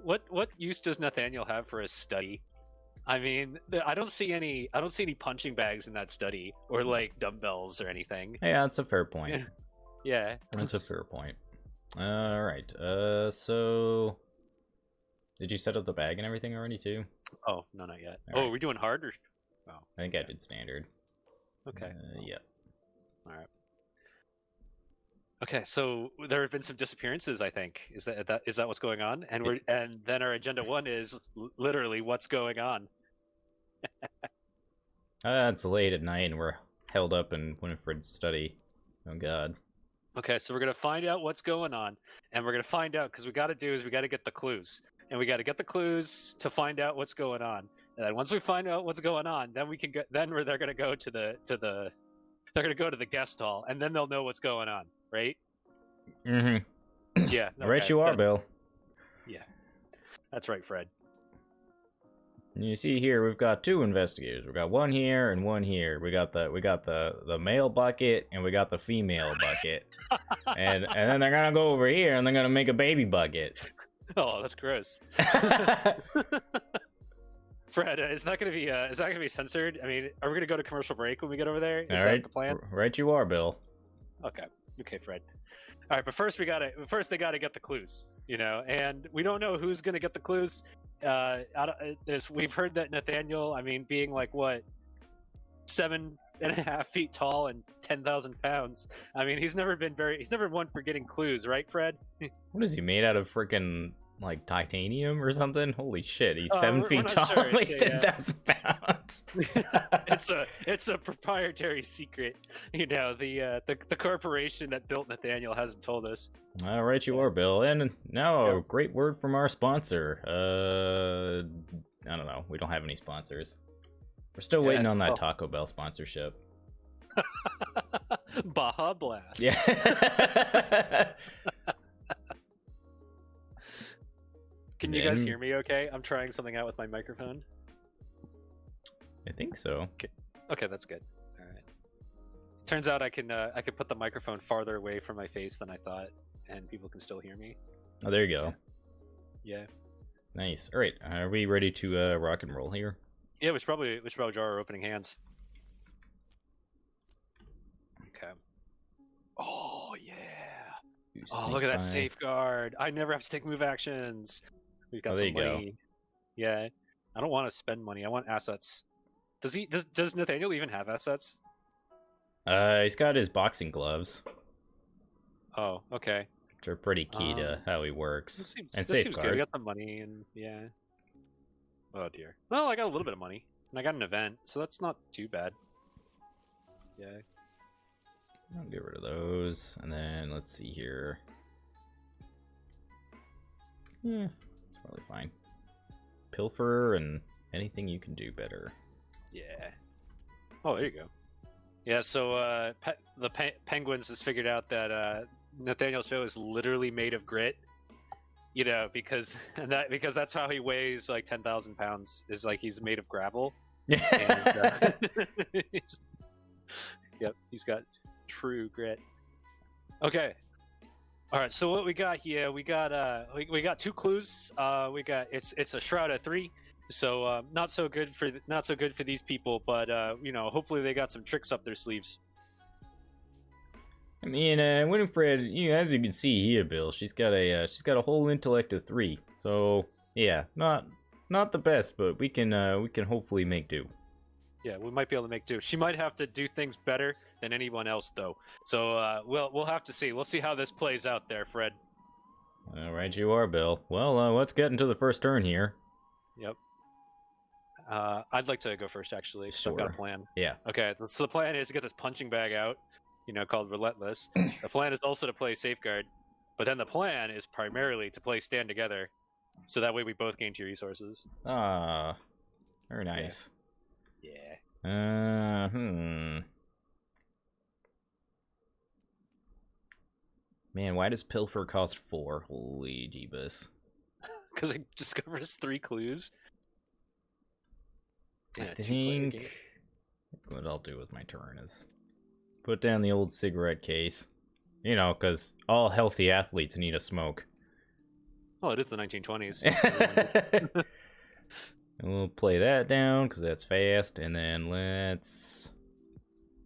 what use does Nathaniel have for a study? I mean, I don't see any punching bags in that study or like dumbbells or anything. Yeah, that's a fair point. Yeah, that's a fair point. All right. So did you set up the bag and everything already too? Oh no, not yet. All right. Are we doing hard or? Oh, I think I did standard. Okay. Yeah. All right. Okay, so there have been some disappearances. I think is that what's going on? And then our agenda 1 is literally what's going on. It's late at night and we're held up in Winifred's study. Oh God. Okay, so we're gonna find out what's going on, and we're gonna find out because we got to get the clues, and we got to get the clues to find out what's going on. And then once we find out what's going on, then we can get. Then they're gonna go to the they're gonna go to the guest hall, and then they'll know what's going on, right? Mm-hmm. Yeah. Okay. Right, you are, Bill. Yeah, that's right, Fred. You see here, we've got 2 investigators. We've got one here and one here. We got the male bucket and we got the female bucket. and then they're gonna go over here and they're gonna make a baby bucket. Oh, that's gross. Fred, is that gonna be censored? I mean, are we gonna go to commercial break when we get over there? Is that the plan? Right, you are, Bill. Okay, Fred. All right, but first they gotta get the clues, and we don't know who's gonna get the clues. We've heard that Nathaniel, I mean, being like what, 7.5 feet tall and 10,000 pounds. I mean, he's never one for getting clues, right, Fred? What is he made out of? Freaking like titanium or something? Holy shit, he's 7 feet tall, sure. and he's 10,000 pounds. it's a proprietary secret. The corporation that built Nathaniel hasn't told us. All right, you are, Bill. And now a great word from our sponsor. I don't know. We don't have any sponsors. We're still waiting on that Taco Bell sponsorship. Baja Blast. Yeah. Can you guys hear me okay? I'm trying something out with my microphone. I think so. Okay, that's good. All right. Turns out I can put the microphone farther away from my face than I thought, and people can still hear me. Oh, there you go. Yeah. Nice. All right, are we ready to rock and roll here? Yeah, we should probably draw our opening hands. Okay. Oh yeah. Oh, look at that safeguard. I never have to take move actions. We've got some money. Go. Yeah. I don't want to spend money. I want assets. Does Nathaniel even have assets? He's got his boxing gloves. Oh, okay. Which are pretty key to how he works. This seems good. I got the money and yeah. Oh dear. Well, I got a little bit of money. And I got an event, so that's not too bad. Yeah. I'll get rid of those. And then let's see here. Yeah, it's probably fine. Pilfer and anything you can do better. Yeah. Oh, there you go. Yeah, so the Penguins has figured out that Nathaniel's show is literally made of grit. Because that's how he weighs like 10,000 pounds. Is like he's made of gravel. And, yep, he's got true grit. Okay. All right. So what we got here? We got 2 clues. We got it's a shroud of 3. So not so good for these people, but hopefully they got some tricks up their sleeves. I mean, Winifred, as you can see here, Bill, she's got a whole intellect of 3. So yeah, not the best, but we can hopefully make do. Yeah, we might be able to make do. She might have to do things better than anyone else, though. So we'll have to see. We'll see how this plays out there, Fred. All right, you are, Bill. Well, let's get into the first turn here. Yep. I'd like to go first, actually. Sure. I've got a plan. Yeah. Okay, so the plan is to get this punching bag out, called Relentless. The plan is also to play Safeguard, but then the plan is primarily to play Stand Together, so that way we both gain 2 resources. Ah, very nice. Yeah. Man, why does Pilfer cost 4? Holy jeebus. Because it discovers 3 clues. I think what I'll do with my turn is put down the old cigarette case. Because all healthy athletes need a smoke. Well, it is the 1920s. And we'll play that down because that's fast. And then let's...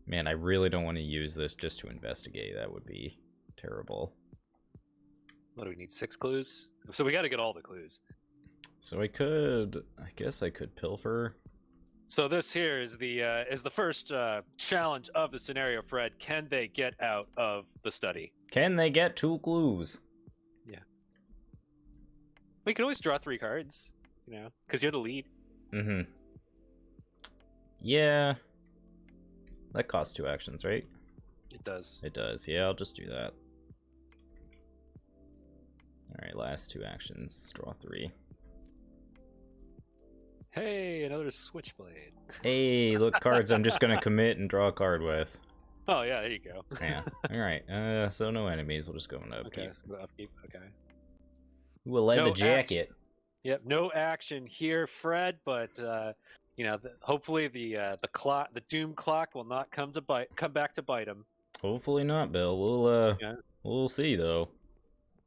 Man, I really don't want to use this just to investigate. That would be terrible. What do we need? 6 clues? So we got to get all the clues. So I guess I could pilfer. So this here is the first challenge of the scenario, Fred. Can they get out of the study? Can they get 2 clues? Yeah. We can always draw 3 cards, you know, because you're the lead. Mm-hmm. Yeah. That costs 2 actions, right? It does. It does. Yeah, I'll just do that. Alright, last 2 actions. Draw 3. Hey, another switchblade. Hey, look, cards I'm just gonna commit and draw a card with. Oh, yeah, there you go. Yeah. Alright, so no enemies. We'll just go into Upkeep. Okay, let's go to Upkeep. Okay. Ooh, a leather No jacket. Yep, no action here, Fred, but you know, hopefully the doom clock will not come back to bite him. Hopefully not, Bill. We'll see though.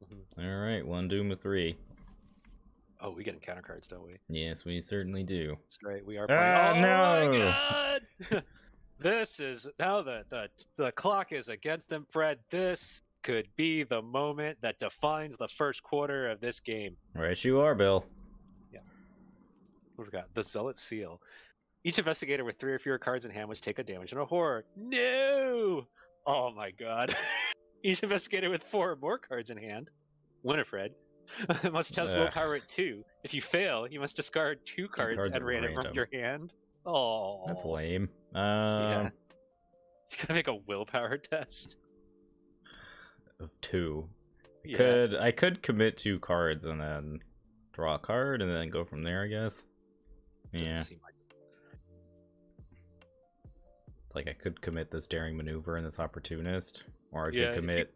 Mm-hmm. All right, 1 doom of 3. Oh, we get encounter cards, don't we? Yes, we certainly do. That's right. We are playing. No! My God! This is now the clock is against them, Fred. This could be the moment that defines the first quarter of this game. Right, you are, Bill. Yeah. What we got? The Zealot Seal. Each investigator with 3 or fewer cards in hand must take a damage in a horror. No! Oh my God. Each investigator with 4 or more cards in hand, Winifred, must test willpower at 2. If you fail, you must discard 2 cards at random from your hand. Oh, that's lame. Yeah. You gotta make a willpower test of 2. Yeah. I could commit 2 cards and then draw a card and then go from there, I guess. Yeah. Like I could commit this daring maneuver and this opportunist, or I could commit.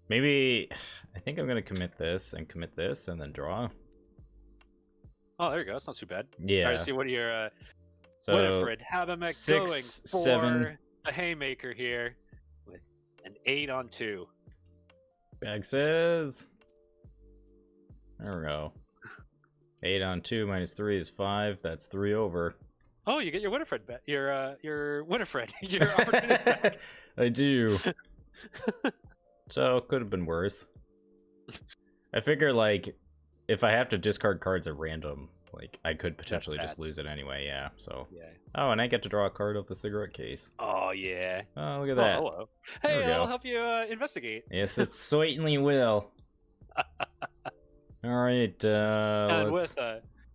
Maybe I think I'm gonna commit this and then draw. Oh, there you go. That's not too bad. Yeah. All right, see what your so Winifred Habamek 6, going for 7. a haymaker here with an 8 on 2. Bag says. There we go. 8 on 2 minus 3 is 5. That's 3 over. Oh, you get your Winifred back. Your Winifred. Your opportunist back. I do. So could have been worse. I figure like if I have to discard cards at random, like I could potentially just lose it anyway. Yeah. So. Yeah. Oh, and I get to draw a card off the cigarette case. Oh yeah. Oh, look at that. Hello. Hey, I'll help you investigate. Yes, it certainly will. All right. And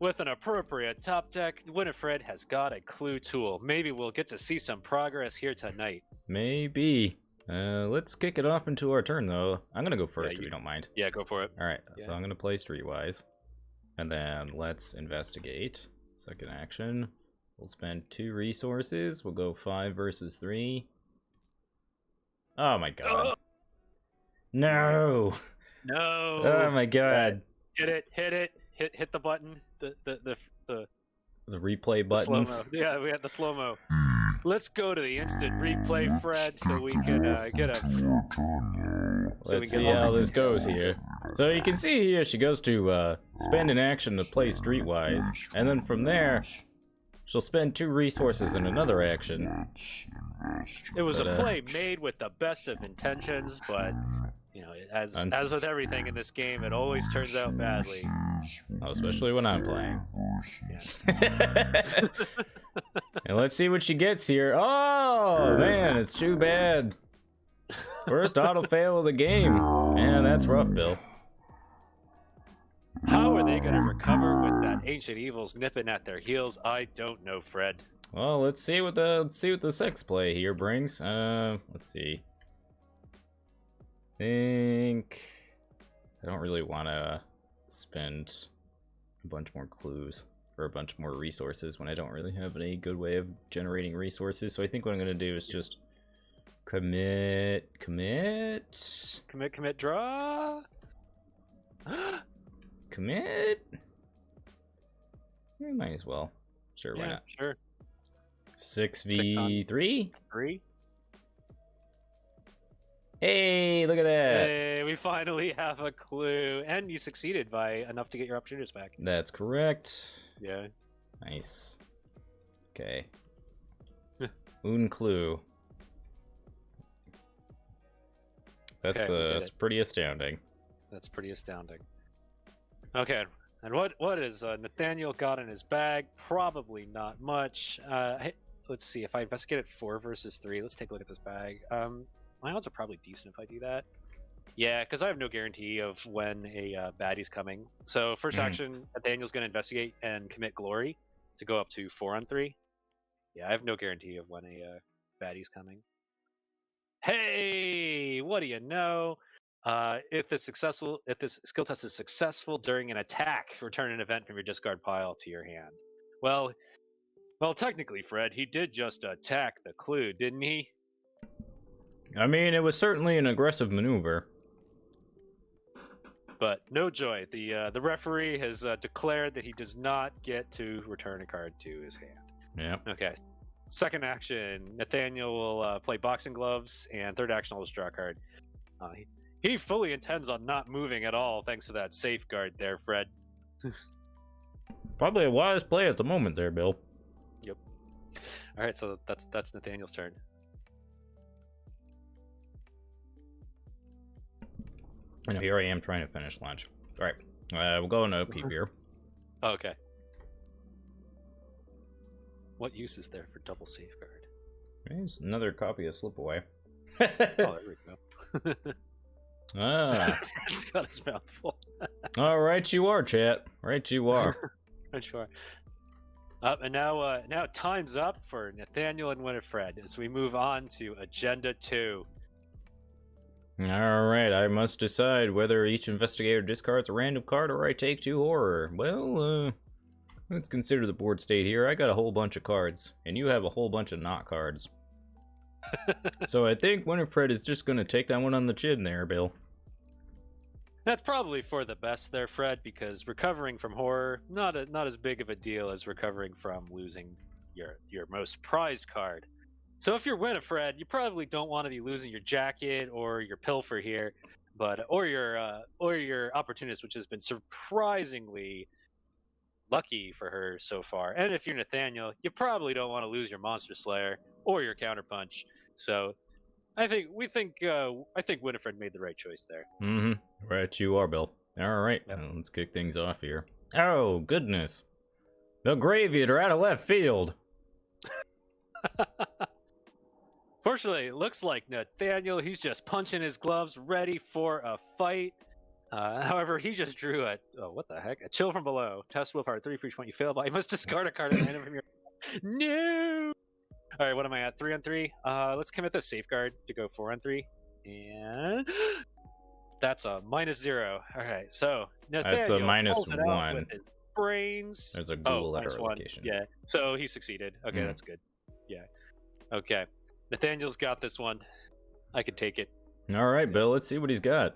with an appropriate top deck, Winifred has got a clue tool. Maybe we'll get to see some progress here tonight. Maybe. Let's kick it off into our turn, though. I'm going to go first, if you don't mind. Yeah, go for it. All right, so I'm going to play Streetwise. And then let's investigate. Second action. We'll spend 2 resources. We'll go 5 versus 3. Oh, my God. No! No! Oh, my God. Hit it, hit it. Hit the button. The replay buttons. Slow-mo. Yeah, we had the slow-mo. Let's go to the instant replay, Fred, so we can get a... Let's see how this goes here. So you can see here she goes to spend an action to play Streetwise, and then from there, she'll spend 2 resources in another action. It was a play made with the best of intentions, but... You know, as with everything in this game, it always turns out badly. Oh, especially when I'm playing. Yeah. And let's see what she gets here. Oh, man, it's too bad. First auto fail of the game. Man, that's rough, Bill. How are they going to recover with that ancient evil's nipping at their heels? I don't know, Fred. Well, let's see what the sex play here brings. Let's see. I don't really want to spend a bunch more clues or a bunch more resources when I don't really have any good way of generating resources. So I think what I'm going to do is just commit, draw. Commit. Might as well. Sure, why not? Sure. 6v3? 3. Hey, look at that. Hey, we finally have a clue. And you succeeded by enough to get your opportunities back. That's correct. Yeah. Nice. Okay. Un clue. That's Okay, that's pretty astounding. That's pretty astounding. Okay, and what is Nathaniel got in his bag? Probably not much. Hey, let's see. If I investigate it 4 versus 3, let's take a look at this bag. My odds are probably decent if I do that. Yeah, because I have no guarantee of when a baddie's coming. So first action, Nathaniel's going to investigate and commit glory to go up to 4 on 3. Yeah, I have no guarantee of when a baddie's coming. Hey, what do you know? If this skill test is successful during an attack, return an event from your discard pile to your hand. Well, technically, Fred, he did just attack the clue, didn't he? I mean, it was certainly an aggressive maneuver. But no joy. The referee has declared that he does not get to return a card to his hand. Yep. Okay. Second action, Nathaniel will play boxing gloves, and third action, I'll just draw a card. He fully intends on not moving at all, thanks to that safeguard there, Fred. Probably a wise play at the moment there, Bill. Yep. All right, so that's Nathaniel's turn. And here I am trying to finish lunch. All right, we'll go into Upkeep here. Okay. What use is there for double safeguard? There's another copy of Slipaway. Oh, there we go. Fred's got his mouth full. All right, you are, chat. Right, you are. Sure. And now time's up for Nathaniel and Winifred as we move on to Agenda 2. All right, I must decide whether each investigator discards a random card or I take 2 horror. Well, let's consider the board state here. I got a whole bunch of cards, and you have a whole bunch of not cards. So I think Winifred is just going to take that one on the chin there, Bill. That's probably for the best there, Fred, because recovering from horror, not as big of a deal as recovering from losing your most prized card. So if you're Winifred, you probably don't want to be losing your jacket or your pilfer here, or your opportunist, which has been surprisingly lucky for her so far. And if you're Nathaniel, you probably don't want to lose your Monster Slayer or your Counterpunch. So I think Winifred made the right choice there. Mm-hmm. Right, you are, Bill. All right, Yep. Well, let's kick things off here. Oh, goodness. The Grave Eater out of left field. Fortunately, it looks like Nathaniel, he's just punching his gloves, ready for a fight. However, he just drew a chill from below. Test willpower 3 for each one you fail by. You must discard a card at random from your. No. All right, what am I at? 3 on 3. Let's commit the safeguard to go 4 on 3, and that's a -0. All right, so Nathaniel that's a -1 with his brains. There's a Ghoul at our -1. location. Yeah, so he succeeded. Okay, that's good. Yeah. Okay, Nathaniel's got this one. I could take it. All right, Bill. Let's see what he's got.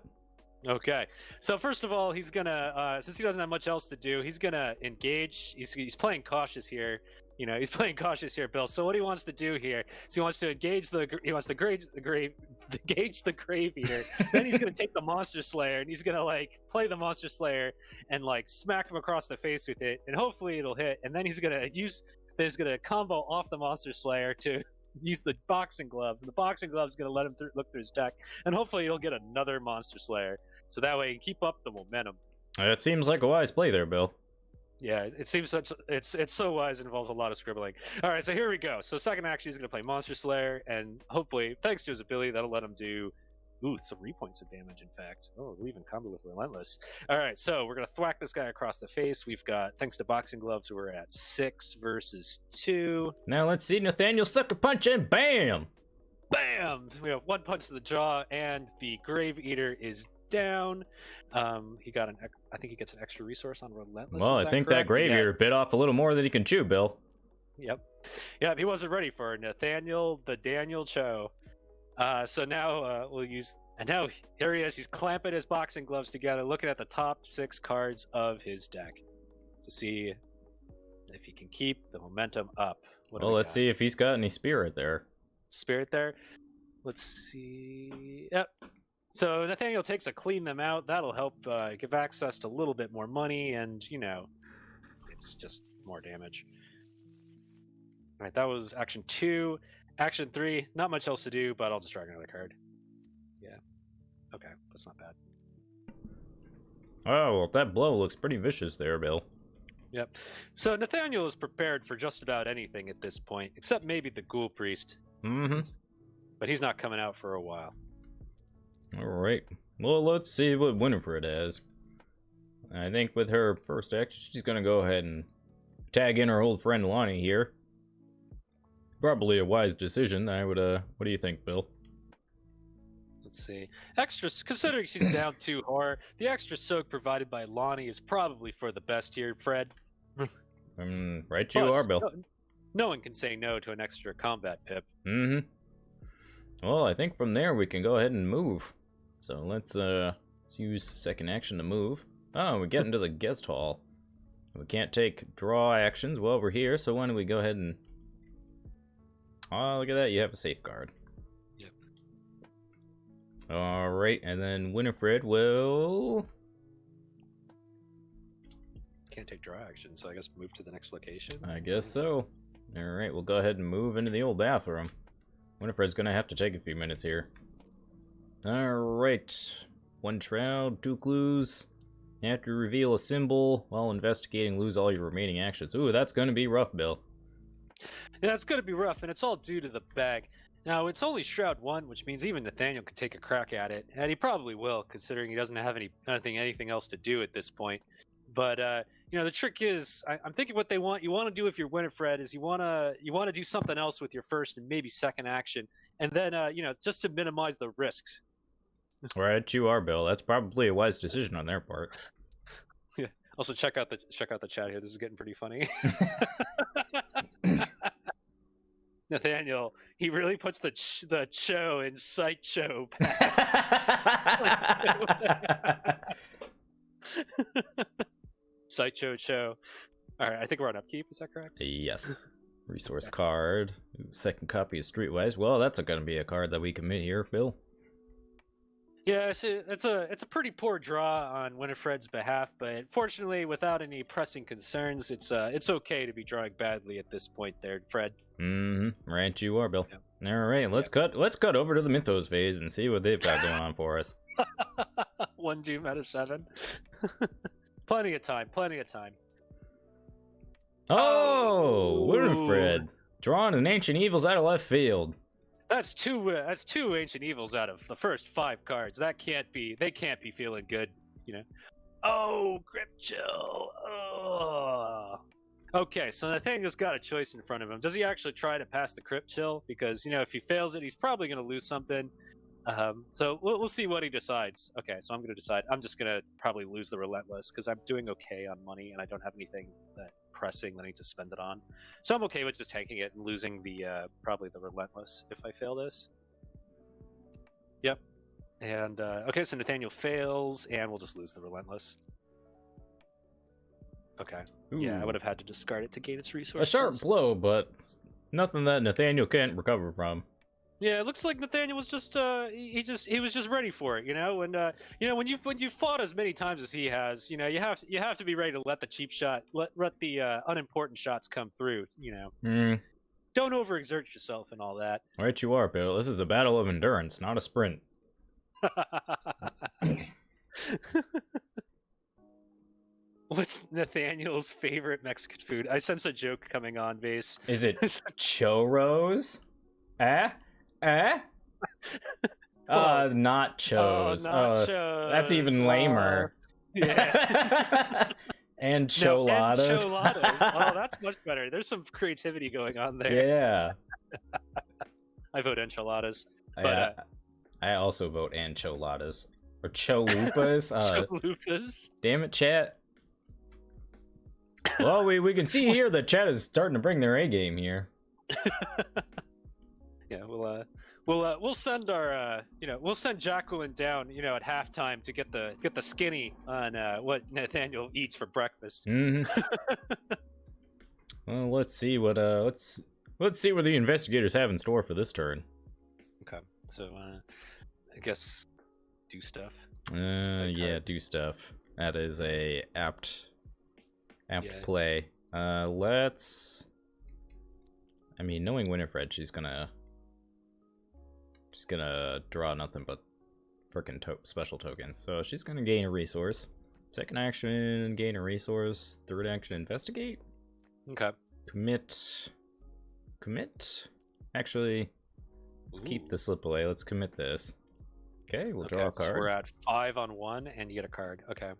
Okay, so first of all, he's gonna since he doesn't have much else to do, he's gonna engage. He's playing cautious here. You know, he's playing cautious here, Bill. So what he wants to do here is he wants to gauge the Grave Eater. Then he's gonna take the Monster Slayer and he's gonna play the Monster Slayer and smack him across the face with it, and hopefully it'll hit. And then he's gonna combo off the Monster Slayer to use the boxing gloves, and the boxing gloves is going to let him look through his deck, and hopefully he'll get another Monster Slayer, so that way he can keep up the momentum. It seems like a wise play there, Bill. Yeah, it seems it's so wise. It involves a lot of scribbling. All right, so here we go. So second action, he's going to play Monster Slayer, and hopefully, thanks to his ability, that'll let him do 3 points of damage, in fact. Oh, we'll even combo with Relentless. All right, so we're going to thwack this guy across the face. We've got, thanks to boxing gloves, we're at 6 versus 2. Now let's see Nathaniel sucker punch and bam! Bam! We have 1 punch to the jaw, and the Grave Eater is down. I think he gets an extra resource on Relentless. Well, I think that Grave Eater bit off a little more than he can chew, Bill. Yep, he wasn't ready for Nathaniel the Daniel Cho. So now we'll use, and now here he is. He's clamping his boxing gloves together, looking at the top 6 cards of his deck to see if he can keep the momentum up. Well, let's see if he's got any spirit there. Spirit there. let's see. Yep. So Nathaniel takes a clean them out. That'll help give access to a little bit more money, and it's just more damage. All right, that was action 2. Action 3, not much else to do, but I'll just drag another card. Yeah. Okay, that's not bad. Oh, well, that blow looks pretty vicious there, Bill. Yep. So Nathaniel is prepared for just about anything at this point, except maybe the Ghoul Priest. Mm-hmm. But he's not coming out for a while. All right. Well, let's see what Winifred has. I think with her first action, she's going to go ahead and tag in her old friend Lonnie here. Probably a wise decision. What do you think, Bill? Let's see. Considering she's down 2 horror, the extra soak provided by Lonnie is probably for the best here, Fred. Right you are, Bill. No one can say no to an extra combat pip. Mm-hmm. Well, I think from there we can go ahead and move. So let's use second action to move. Oh, we get into the guest hall. We can't take draw actions while we're here, so why don't we go ahead and... Oh, look at that, you have a safeguard. Yep. Alright, and then Winifred will... Can't take draw action, so I guess move to the next location. I guess so. Alright, we'll go ahead and move into the old bathroom. Winifred's gonna have to take a few minutes here. Alright. 1 shroud, 2 clues. You have to reveal a symbol while investigating, lose all your remaining actions. Ooh, that's gonna be rough, Bill. Yeah, it's gonna be rough, and it's all due to the bag. Now, it's only Shroud 1, which means even Nathaniel can take a crack at it, and he probably will, considering he doesn't have anything else to do at this point. But the trick is, I'm thinking what you want to do if you're Winifred is you want to do something else with your first and maybe second action, and then just to minimize the risks. Right, you are, Bill. That's probably a wise decision on their part. Yeah. Also, check out the chat here. This is getting pretty funny. Nathaniel, he really puts the cho in sideshow. Sideshow cho. All right, I think we're on Upkeep. Is that correct? Yes. Resource card. Second copy of Streetwise. Well, that's going to be a card that we commit here, Bill. Yeah, it's a pretty poor draw on Winifred's behalf, but fortunately, without any pressing concerns, it's okay to be drawing badly at this point, there, Fred. Mm-hmm. Right, you are, Bill. Yep. All right, let's cut over to the Mythos Phase and see what they've got going on for us. 1 doom out of 7. Plenty of time. Oh, Winifred, drawing an Ancient Evils out of left field. That's two Ancient Evils out of the first 5 cards. They can't be feeling good, Oh, Grip Chill. Oh. Okay, so Nathaniel's got a choice in front of him. Does he actually try to pass the Crypt Chill? Because, if he fails it, he's probably going to lose something. So we'll see what he decides. Okay, so I'm going to decide. I'm just going to probably lose the Relentless because I'm doing okay on money and I don't have anything that pressing that I need to spend it on. So I'm okay with just taking it and losing the probably the Relentless if I fail this. Yep. And okay, so Nathaniel fails and we'll just lose the Relentless. Okay. Ooh. Yeah, I would have had to discard it to gain its resources. A sharp blow, but nothing that Nathaniel can't recover from. Yeah, it looks like Nathaniel was just he was just ready for it, and when you've fought as many times as he has, you have to be ready to let the cheap shot, let the unimportant shots come through, Don't overexert yourself and all that. Right you are, Bill. This is a battle of endurance, not a sprint. What's Nathaniel's favorite Mexican food? I sense a joke coming on, Base. Is it churros? Not chos. That's even lamer. Yeah. Enchiladas. No, enchiladas. Oh, that's much better. There's some creativity going on there. Yeah. I vote enchiladas. But I also vote enchiladas. Or cholupas. Cholupas. Damn it, chat. Well, we can see here that chat is starting to bring their A game here. Yeah, we'll send our we'll send Jacqueline down at halftime to get the skinny on what Nathaniel eats for breakfast. Mm-hmm. Well, let's see what the investigators have in store for this turn. Okay, So I guess do stuff. Yeah, do stuff. That is a apt play. Let's. I mean, knowing Winifred, she's gonna draw nothing but frickin' special tokens. So she's gonna gain a resource. Second action, gain a resource. Third action, investigate. Okay. Commit. Actually, let's keep the slip away. Let's commit this. Okay, we'll draw a card. So we're at 5 on 1, and you get a card. Okay.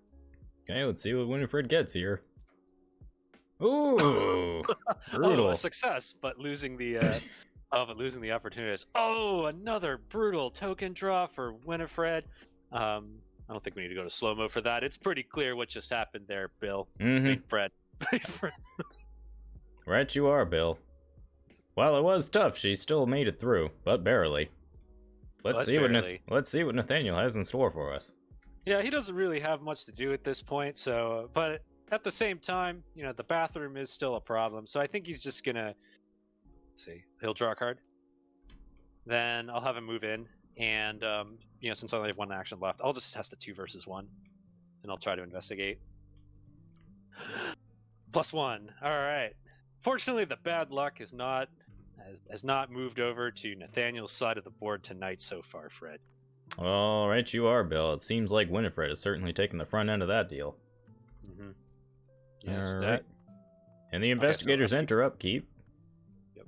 Okay, let's see what Winifred gets here. Ooh, brutal. Oh, a success, but losing the opportunities. Oh, another brutal token draw for Winifred. I don't think we need to go to slow-mo for that. It's pretty clear what just happened there, Bill. Fred. Right you are, While it was tough, she still made it through, but barely. Let's see what Nathaniel has in store for us. Yeah, he doesn't really have much to do at this point, so but at the same time, you know, the bathroom is still a problem. So I think he's just gonna see. He'll draw a card. Then I'll have him move in, and you know, since I only have 1 action left, I'll just test a 2 versus 1, and I'll try to investigate. +1. All right. Fortunately, the bad luck has not moved over to Nathaniel's side of the board tonight so far, Fred. All right, you are, Bill. It seems like Winifred has certainly taken the front end of that deal. Yes, all right. And the investigators enter Upkeep. Yep.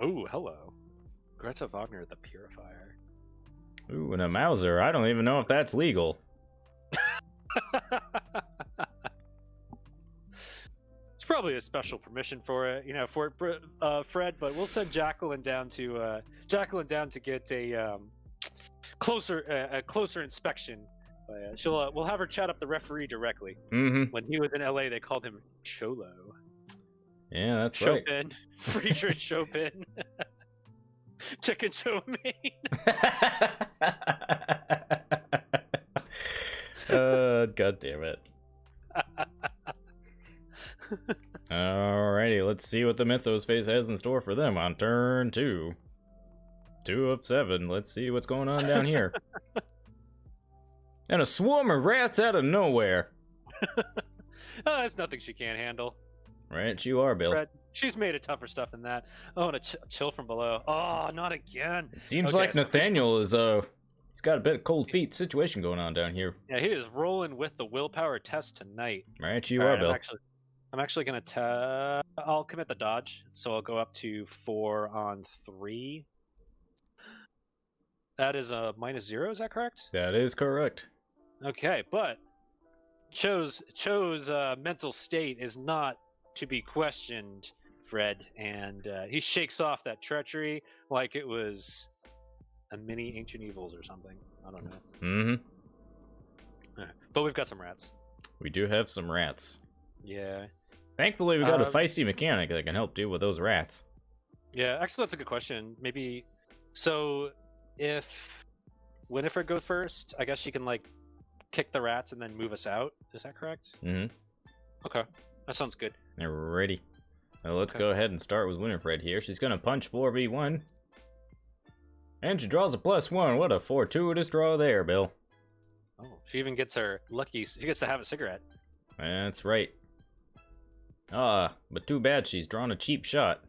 Oh, hello. Greta Wagner, the Purifier. Ooh, and a Mauser. I don't even know if that's legal. It's probably a special permission for it, you know, for Fred. But we'll send Jacqueline down to get a closer inspection. We'll have her chat up the referee directly. When he was in LA, they called him Cholo. Yeah, that's Chopin. right. Friedrich Chopin. Chicken chow mein. God damn it. Alrighty, let's see what the Mythos Phase has in store for them on turn 2. 2 of 7. Let's see what's going on down here. And a swarm of rats out of nowhere. That's nothing she can't handle. Right, you are, Bill. Fred, she's made it tougher stuff than that. Oh, and a chill from below. Oh, not again. It seems like Nathaniel is he's got a bit of cold feet situation going on down here. Yeah, he is rolling with the willpower test tonight. Right, you are, Bill. I'm actually gonna I'll commit the dodge, so I'll go up to 4 on 3. That is a -0. Is that correct? That is correct. Okay, but Cho's mental state is not to be questioned, Fred, and he shakes off that treachery like it was a mini Ancient Evils or something. I don't know. But we've got some rats. We do have some rats. Yeah. Thankfully, we got a feisty mechanic that can help deal with those rats. Yeah, actually, that's a good question. Maybe so. If Winifred goes first, I guess she can like kick the rats and then move us out. Is that correct? Okay, that sounds good. Alrighty. Well, let's go ahead and start with Winifred here. She's gonna punch 4v1. And she draws a +1. What a fortuitous draw there, Bill. Oh, she even gets her lucky. She gets to have a cigarette. That's right. But too bad she's drawn a cheap shot.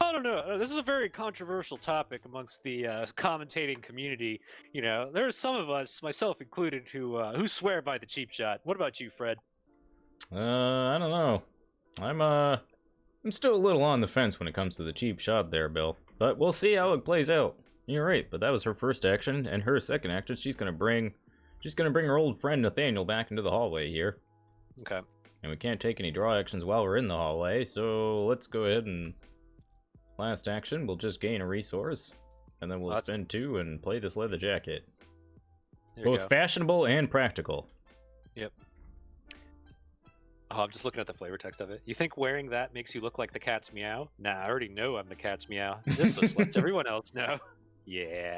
I don't know. This is a very controversial topic amongst the commentating community. You know, there's some of us, myself included, who swear by the cheap shot. What about you, Fred? I don't know. I'm still a little on the fence when it comes to the cheap shot there, Bill. But we'll see how it plays out. You're right, but that was her first action, and her second action, she's gonna bring her old friend Nathaniel back into the hallway here. Okay. And we can't take any draw actions while we're in the hallway, so let's go ahead and last action, we'll just gain a resource, and then we'll spend 2 and play this leather jacket. Both fashionable and practical. Yep. Oh, I'm just looking at the flavor text of it. You think wearing that makes you look like the cat's meow? Nah, I already know I'm the cat's meow. This just lets everyone else know. Yeah.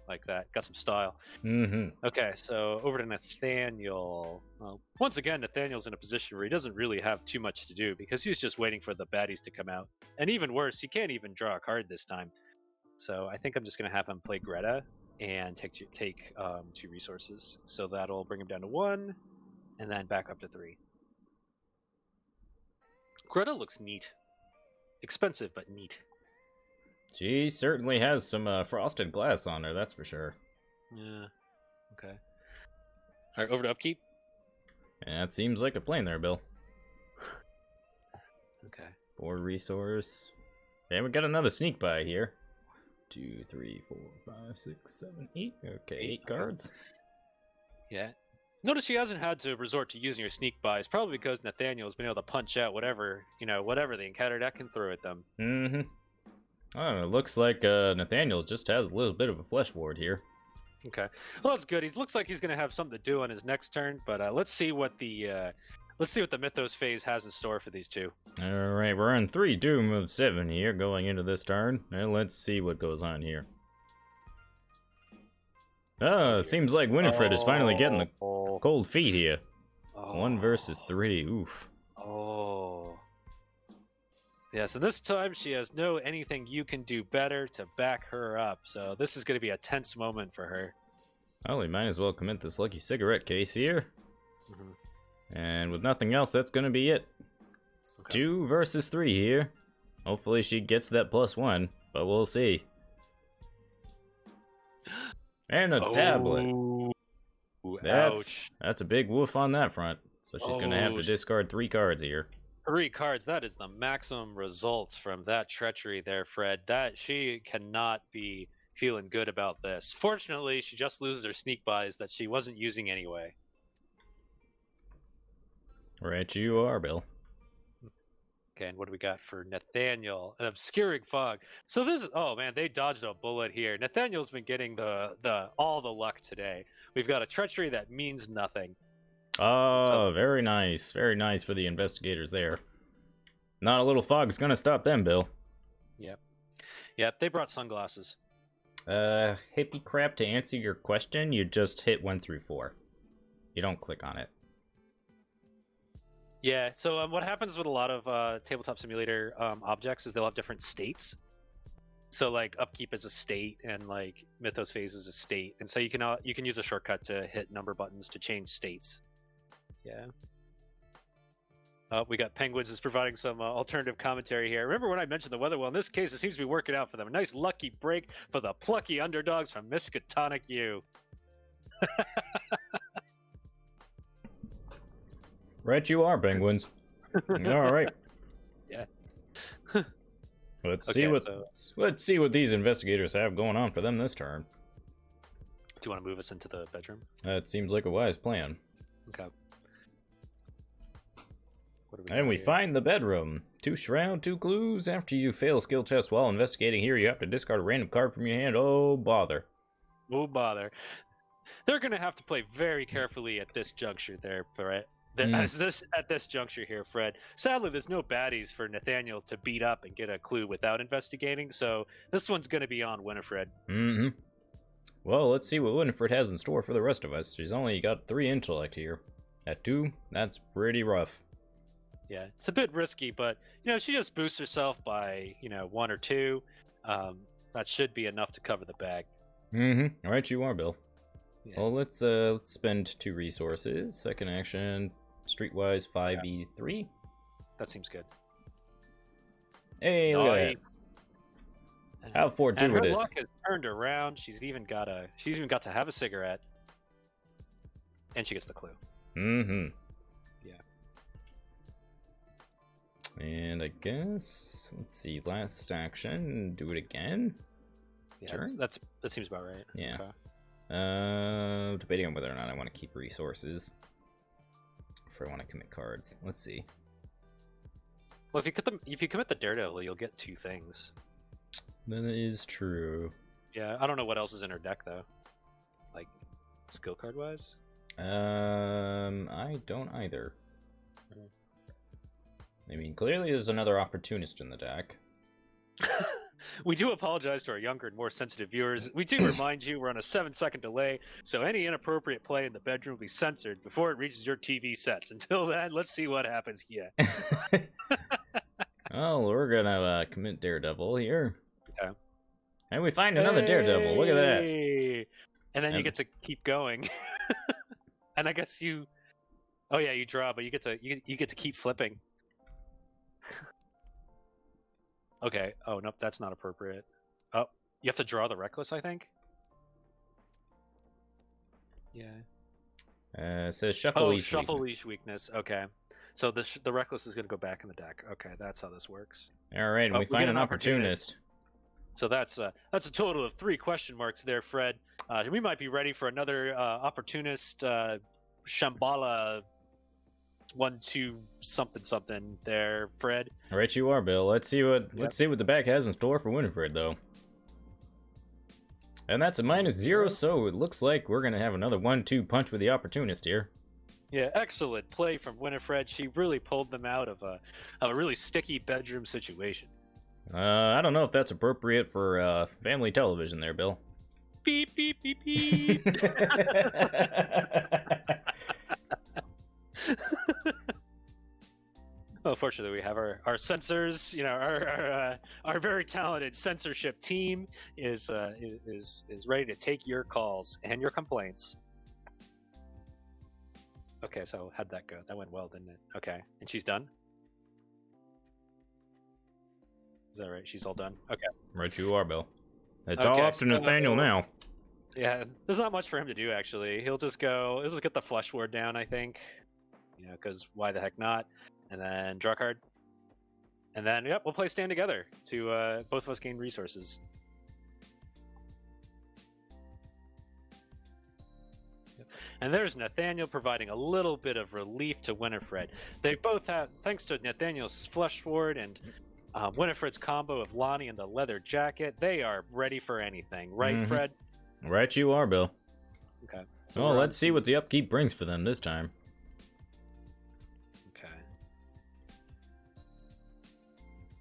Like that. Got some style. Mm-hmm. Okay, so over to Nathaniel. Well, once again, Nathaniel's in a position where he doesn't really have too much to do because he's just waiting for the baddies to come out. And even worse, he can't even draw a card this time. So I think I'm just going to have him play Greta and take 2 resources. So that'll bring him down to 1 and then back up to 3. Greta looks neat. Expensive, but neat. She certainly has some frosted glass on her, that's for sure. Yeah. Okay. All right, over to Upkeep. Yeah, it seems like a plan there, Bill. Okay. 4 resource. And we got another sneak by here. 2, 3, 4, 5, 6, 7, 8. Okay, 8 cards. Yeah. Notice she hasn't had to resort to using her sneak buys, probably because Nathaniel has been able to punch out whatever they encounter that can throw at them. Mm-hmm. Oh, it looks like Nathaniel just has a little bit of a flesh ward here. Okay. Well, that's good. He looks like he's going to have something to do on his next turn, but let's see what the Mythos Phase has in store for these two. All right, we're on 3 Doom of 7 here going into this turn, and let's see what goes on here. Oh, it seems like Winifred is finally getting the cold feet here. 1 versus 3. Oof. Oh. Yeah, so this time she has no anything you can do better to back her up. So this is going to be a tense moment for her. Well, we might as well commit this lucky cigarette case here. Mm-hmm. And with nothing else, that's going to be it. Okay. 2 versus 3 here. Hopefully she gets that +1, but we'll see. And a tablet. That's a big woof on that front. So she's going to have to discard 3 cards here. 3 cards. That is the maximum results from that treachery there, Fred. That she cannot be feeling good about this. Fortunately, she just loses her sneak buys that she wasn't using anyway. Right you are, Bill. Okay, and what do we got for Nathaniel? An obscuring fog. So this is, oh man, they dodged a bullet here. Nathaniel's been getting all the luck today. We've got a treachery that means nothing. Oh, very nice. Very nice for the investigators there. Not a little fog's gonna stop them, Bill. Yep, they brought sunglasses. Hippie crap, to answer your question, you just hit 1 through 4. You don't click on it. Yeah, so what happens with a lot of tabletop simulator objects is they'll have different states. So like Upkeep is a state, and like Mythos Phase is a state, and so you can use a shortcut to hit number buttons to change states. Yeah. We got Penguins is providing some alternative commentary here. Remember when I mentioned the weather? Well, in this case, it seems to be working out for them. A nice lucky break for the plucky underdogs from Miskatonic U. Right you are, Penguins. All right. Yeah. Let's see what these investigators have going on for them this turn. Do you want to move us into the bedroom? That seems like a wise plan. Okay. And we find the bedroom. 2 shroud, 2 clues. After you fail skill test while investigating here, you have to discard a random card from your hand. Oh, bother. Oh, bother. They're going to have to play very carefully at this juncture there, Brett. At this juncture here, Fred. Sadly, there's no baddies for Nathaniel to beat up and get a clue without investigating, so this one's going to be on Winifred. Mm-hmm. Well, let's see what Winifred has in store for the rest of us. She's only got 3 intellect here. At 2, that's pretty rough. Yeah, it's a bit risky, but, she just boosts herself by, 1 or 2. That should be enough to cover the bag. Mm-hmm. All right, you are, Bill. Yeah. Well, let's spend 2 resources. Second action, streetwise 5e3. That seems good. Hey, look at that. How fortuitous. And her luck has turned around. She's even got to have a cigarette. And she gets the clue. Mm-hmm. Yeah. And I guess, let's see, last action, do it again? Yeah, Turn? that seems about right. Yeah. Okay. Debating on whether or not I want to keep resources. Or I want to commit cards. Let's see. Well, if you commit the Daredevil, you'll get 2 things. That is true. Yeah, I don't know what else is in her deck though. Like, skill card wise. I don't either. I mean, clearly there's another opportunist in the deck. We do apologize to our younger and more sensitive viewers. We do remind you we're on a 7-second delay, so any inappropriate play in the bedroom will be censored before it reaches your TV sets. Until then, let's see what happens here. Oh, we're gonna commit Daredevil here. Okay. And we find another Daredevil. Look at that. Hey! And then you get to keep going. And I guess you... Oh yeah, you draw, but you get to keep flipping. Okay. Oh, nope, that's not appropriate. Oh, you have to draw the Reckless, I think? Yeah. It says Shuffle Leash. Shuffle Leash weakness. Okay. So the Reckless is going to go back in the deck. Okay, that's how this works. All right, and we find an opportunist. So that's a total of 3 question marks there, Fred. We might be ready for another opportunist Shambhala 1-2 something there, Fred. All right, you are, Bill. Let's see what the back has in store for Winifred, though. And that's a -0, so it looks like we're gonna have another 1-2 punch with the opportunist here. Yeah, excellent play from Winifred. She really pulled them out of a really sticky bedroom situation. I don't know if that's appropriate for family television there, Bill. Beep beep beep beep. Well, fortunately, we have our censors. You know, our very talented censorship team is ready to take your calls and your complaints. Okay, so how'd that go? That went well, didn't it? Okay, and she's done. Is that right? She's all done. Okay. Right, you are, Bill. It's all up to Nathaniel now. Yeah, there's not much for him to do actually. He'll just get the flush ward down, I think. You know, because why the heck not? And then draw a card. And then, yep, we'll play Stand Together to both of us gain resources. And there's Nathaniel providing a little bit of relief to Winifred. They both have, thanks to Nathaniel's flush ward and Winifred's combo of Lonnie and the leather jacket, they are ready for anything. Right, Fred? Right, you are, Bill. Okay. So well, let's see what the upkeep brings for them this time.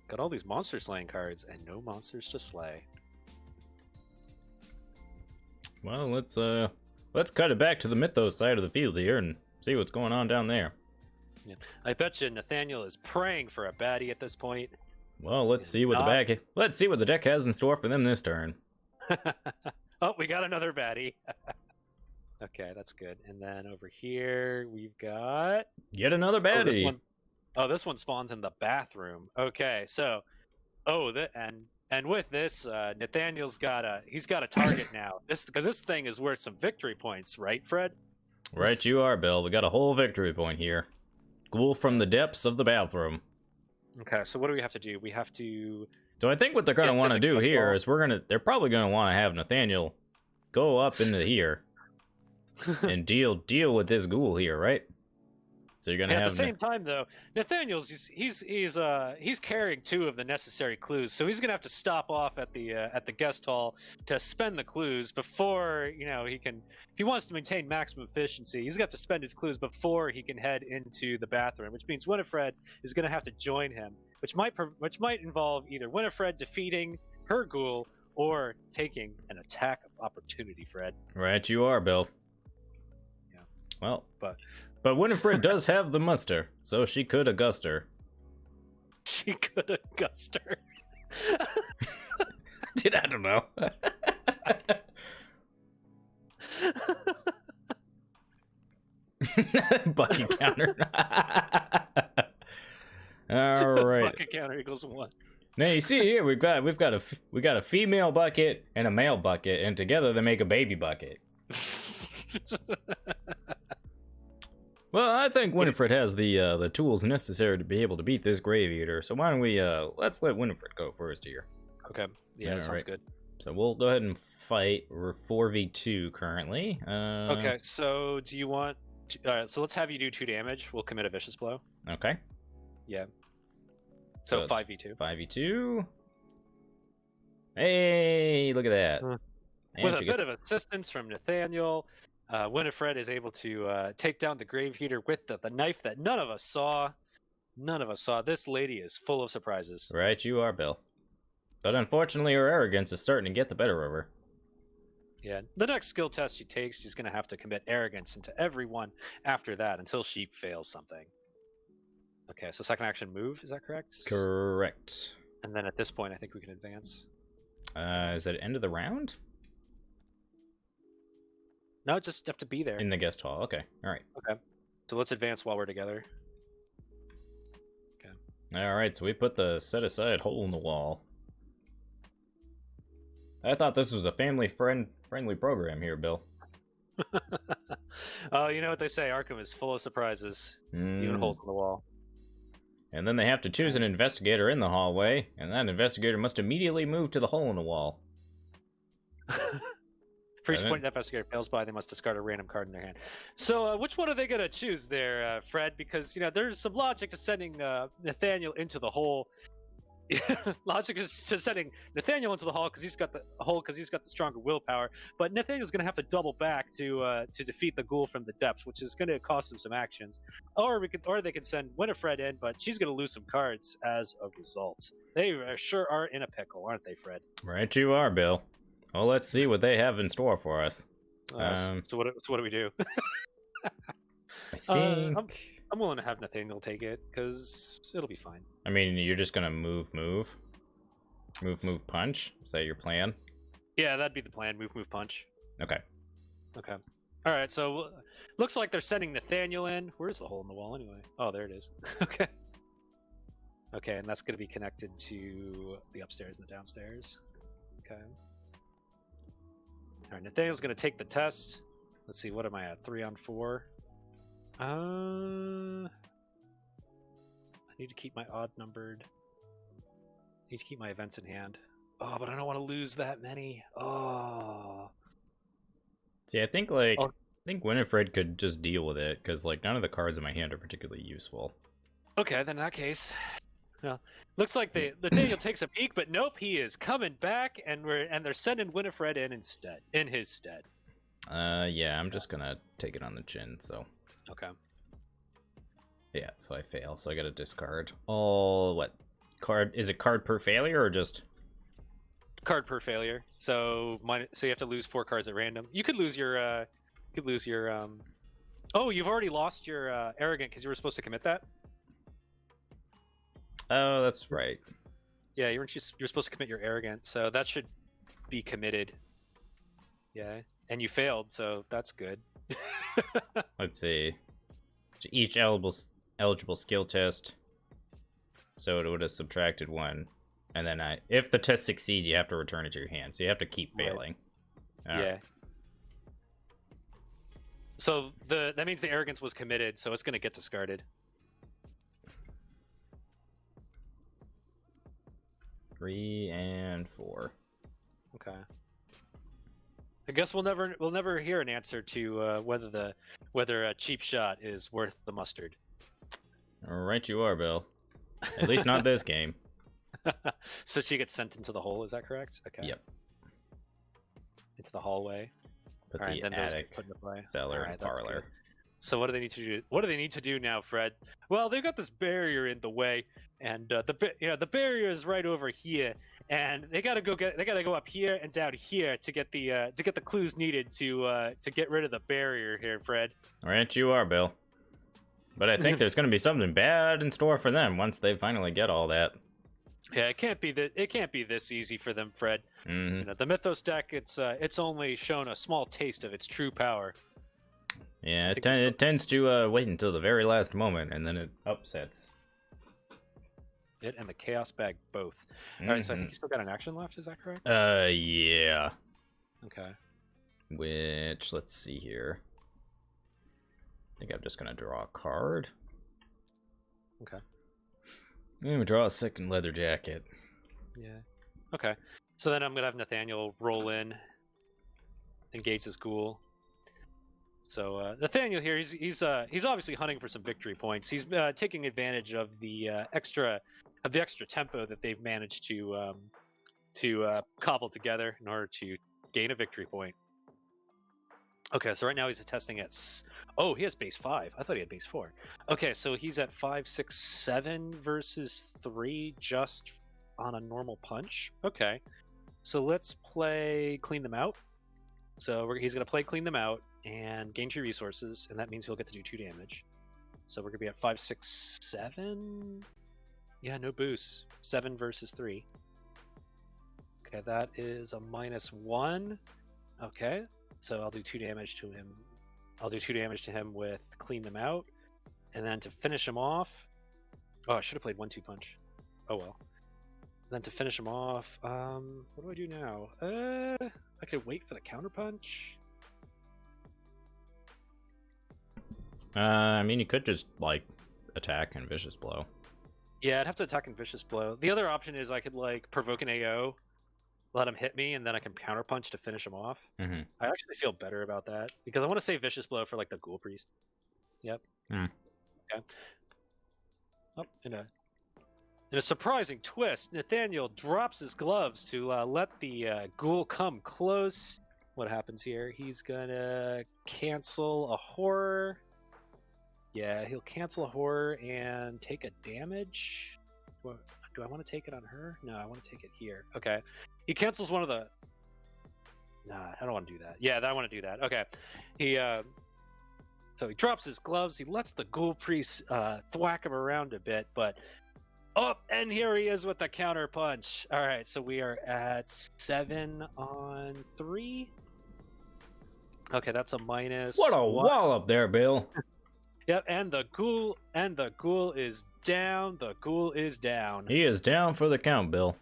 Got all these monster slaying cards and no monsters to slay. Well, let's cut it back to the Mythos side of the field here and see what's going on down there. Yeah. I bet you Nathaniel is praying for a baddie at this point. Well, let's see what the deck has in store for them this turn. Oh, we got another baddie. Okay, that's good. And then over here we've got yet another baddie. This one spawns in the bathroom. Okay, so and with this, Nathaniel's got a target now. Because this thing is worth some victory points, right, Fred? Right, you are, Bill. We got a whole victory point here. Ghoul from the depths of the bathroom. Okay, so what do we have to do? We have to. So I think what they're gonna want to do here is they're probably gonna want to have Nathaniel go up into here and deal with this ghoul here, right? So you're gonna have at the same time though, Nathaniel's he's carrying 2 of the necessary clues, so he's gonna have to stop off at the guest hall to spend the clues before he can. If he wants to maintain maximum efficiency, he's gonna have to spend his clues before he can head into the bathroom, which means Winifred is gonna have to join him, which might involve either Winifred defeating her ghoul or taking an attack of opportunity. Fred. Right, you are, Bill. Yeah. Well, But Winifred does have the muster, so she could August her. She could August her. I don't know. Bucket counter. All right. Bucket counter equals 1. Now you see here we've got a female bucket and a male bucket, and together they make a baby bucket. Well, I think Winifred has the tools necessary to be able to beat this Grave Eater. So why don't we let's let Winifred go first here. Okay. Yeah, that sounds good. So we'll go ahead and fight. We're 4v2 currently. Okay. So do you want? So let's have you do 2 damage. We'll commit a vicious blow. Okay. Yeah. So 5v2. 5v2. Hey, look at that. With a bit of assistance from Nathaniel, Winifred is able to take down the Grave Eater with the knife that none of us saw. None of us saw. This lady is full of surprises. Right, you are, Bill. But unfortunately, her arrogance is starting to get the better of her. Yeah, the next skill test she takes, she's going to have to commit arrogance into everyone after that until she fails something. Okay, so second action move, is that correct? Correct. And then at this point, I think we can advance. Is it end of the round? No, just have to be there. In the guest hall. Okay, all right. Okay, so let's advance while we're together. Okay. All right, so we put the set-aside hole in the wall. I thought this was a family-friendly program here, Bill. Oh, you know what they say, Arkham is full of surprises, even holes in the wall. And then they have to choose an investigator in the hallway, and that investigator must immediately move to the hole in the wall. For each point that investigator fails by, they must discard a random card in their hand. So, which one are they going to choose there, Fred? Because, you know, there's some logic to sending Nathaniel into the hole. Logic is to sending Nathaniel into the hole because he's got the stronger willpower. But Nathaniel's going to have to double back to defeat the ghoul from the depths, which is going to cost him some actions. Or they could send Winifred in, but she's going to lose some cards as a result. They sure are in a pickle, aren't they, Fred? Right, you are, Bill. Well, let's see what they have in store for us. So what do we do? I think I'm willing to have Nathaniel take it because it'll be fine. I mean, you're just gonna move, punch. Is that your plan? Yeah, that'd be the plan. Move, punch. Okay. Okay. All right. So looks like they're sending Nathaniel in. Where's the hole in the wall anyway? Oh, there it is. Okay. Okay, and that's going to be connected to the upstairs and the downstairs. Okay. All right, Nathaniel's going to take the test. Let's see, what am I at? 3 on 4. I need to keep my odd numbered. I need to keep my events in hand. Oh, but I don't want to lose that many. Oh. See, I think Winifred could just deal with it because none of the cards in my hand are particularly useful. Okay, then in that case, well, looks like Nathaniel takes a peek, but nope, he is coming back, and they're sending Winifred in his stead. Yeah, I'm just gonna take it on the chin. So. Okay. Yeah, so I fail, so I gotta discard. Oh, what card is it? Card per failure or just card per failure? So you have to lose 4 cards at random. You could lose your Oh, you've already lost your arrogant because you were supposed to commit that. Oh, that's right. Yeah, you're supposed to commit your arrogant, so that should be committed. Yeah, and you failed, so that's good. Let's see. Each eligible skill test. So it would have subtracted 1, and then if the test succeeds, you have to return it to your hand. So you have to keep failing. Right. Yeah. Right. So that means the arrogance was committed, so it's going to get discarded. 3 and 4. Okay. I guess we'll never hear an answer to whether a cheap shot is worth the mustard. All right, you are, Bill. At least not this game. So she gets sent into the hole. Is that correct? Okay. Yep. Into the hallway. Put all the right, then attic, put into play. cellar, and parlor. So what do they need to do? What do they need to do now, Fred? Well, they've got this barrier in the way, and the barrier is right over here, and they gotta go up here and down here to get the clues needed to get rid of the barrier here, Fred. All right, you are, Bill. But I think there's gonna be something bad in store for them once they finally get all that. Yeah, it can't be this easy for them, Fred. Mm-hmm. You know, the Mythos deck, it's only shown a small taste of its true power. Yeah, it tends to wait until the very last moment, and then it upsets. It and the Chaos Bag both. All right, so I think you still got an action left. Is that correct? Yeah. Okay. Which, let's see here. I think I'm just gonna draw a card. Okay. I'm gonna draw a second leather jacket. Yeah. Okay. So then I'm gonna have Nathaniel roll in, engage this ghoul. So Nathaniel here, he's obviously hunting for some victory points. He's taking advantage of the extra tempo that they've managed to cobble together in order to gain a victory point. Okay, so right now he's testing at. Oh, he has base 5. I thought he had base 4. Okay, so he's at 5, 6, 7 versus 3, just on a normal punch. Okay. So let's play Clean Them Out. So he's going to play Clean Them Out and gain 2 resources, and that means he'll get to do 2 damage. So we're going to be at 5, 6, 7. Yeah, no boost. 7 versus 3. Okay, that is a -1. Okay, so I'll do 2 damage to him. I'll do 2 damage to him with Clean Them Out. And then to finish him off... Oh, I should have played 1-2 punch. Oh well. Then to finish him off, what do I do now? I could wait for the counter punch. I mean, you could just, like, attack and Vicious Blow. Yeah, I'd have to attack and Vicious Blow. The other option is I could, like, provoke an AO, let him hit me, and then I can counter punch to finish him off. Mm-hmm. I actually feel better about that, because I want to save Vicious Blow for, like, the Ghoul Priest. Yep. Mm. Okay. Oh, in a surprising twist, Nathaniel drops his gloves to let the ghoul come close. What happens here? He's gonna cancel a horror. Yeah, he'll cancel a horror and take a damage. Do I want to take it on her? No, I want to take it here. Okay. He cancels one of the... Nah, I don't want to do that. Yeah, I want to do that. Okay. So he drops his gloves. He lets the Ghoul Priest thwack him around a bit, but... Oh, and here he is with the counter punch. All right, so we are at 7 on 3. Okay, that's a -1. What a wallop there, Bill. Yep, and the ghoul is down. The ghoul is down. He is down for the count, Bill.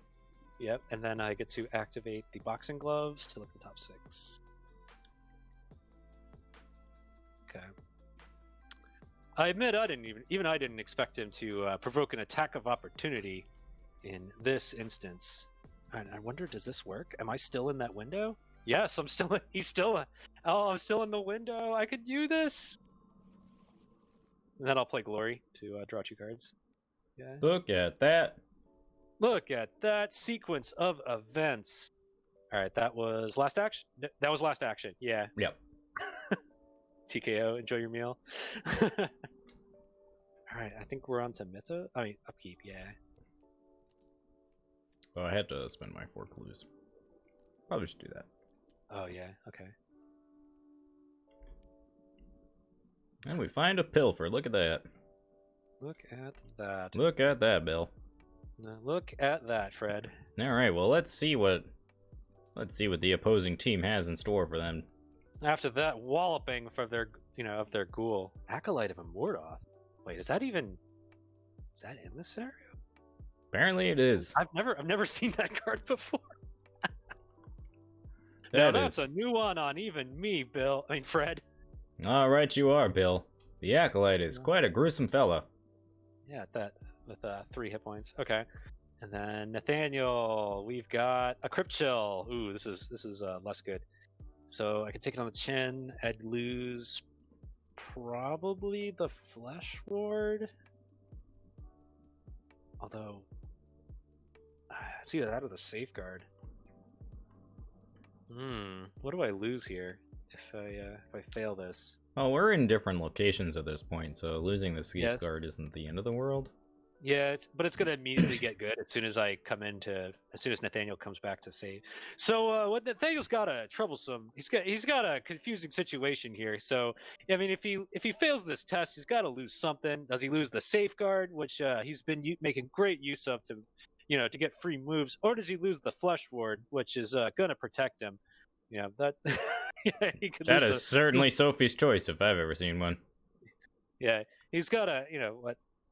Yep, and then I get to activate the boxing gloves to look at the top 6. Okay. I admit I didn't expect him to provoke an attack of opportunity in this instance. And I wonder, does this work? Am I still in that window? Yes, I'm still. He's still. I'm still in the window. I could do this. And then I'll play Glory to draw 2 cards. Yeah. Look at that. Look at that sequence of events. All right, that was last action. That was last action. Yeah. Yep. TKO. Enjoy your meal. All right, I think we're on to Mythos. I mean, Upkeep. Yeah. Oh, I had to spend my 4 clues. Probably should do that. Oh yeah. Okay. And we find a Pilfer. Look at that. Look at that. Look at that, Bill. Now look at that, Fred. All right. Well, let's see what the opposing team has in store for them. After that walloping for their, of their ghoul, Acolyte of Immortal. Wait, is that in this scenario? Apparently, it is. I've never seen that card before. That's a new one on even me, Bill. I mean, Fred. All right, you are, Bill. The Acolyte is quite a gruesome fella. Yeah, that with 3 hit points. Okay, and then Nathaniel, we've got a Crypt Chill. Ooh, this is less good. So I could take it on the chin. I'd lose probably the Flesh Ward. Although, it's either that or the Safeguard. What do I lose here if I fail this? Oh, we're in different locations at this point, so losing the Safeguard isn't the end of the world. Yeah, but it's gonna immediately get good as soon as Nathaniel comes back to save. So what Nathaniel's got a troublesome. He's got a confusing situation here. So I mean, if he fails this test, he's got to lose something. Does he lose the Safeguard, which he's been making great use of to get free moves, or does he lose the Flesh Ward, which is gonna protect him? That. Yeah, he could. That is certainly Sophie's choice if I've ever seen one. Yeah, he's got a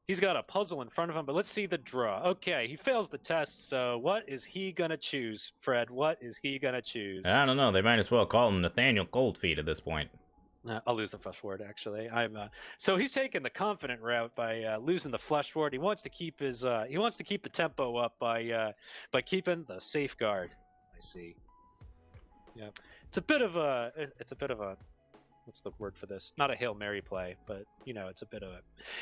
He's got a puzzle in front of him, but let's see the draw. Okay, he fails the test, so what is he gonna choose, Fred? What is he gonna choose? I don't know. They might as well call him Nathaniel Coldfeet at this point. I'll lose the Flesh Ward, actually. So he's taking the confident route by losing the Flesh Ward. He wants to keep his the tempo up by keeping the Safeguard. I see. Yeah, it's a bit of a what's the word for this? Not a Hail Mary play, but it's a bit of a.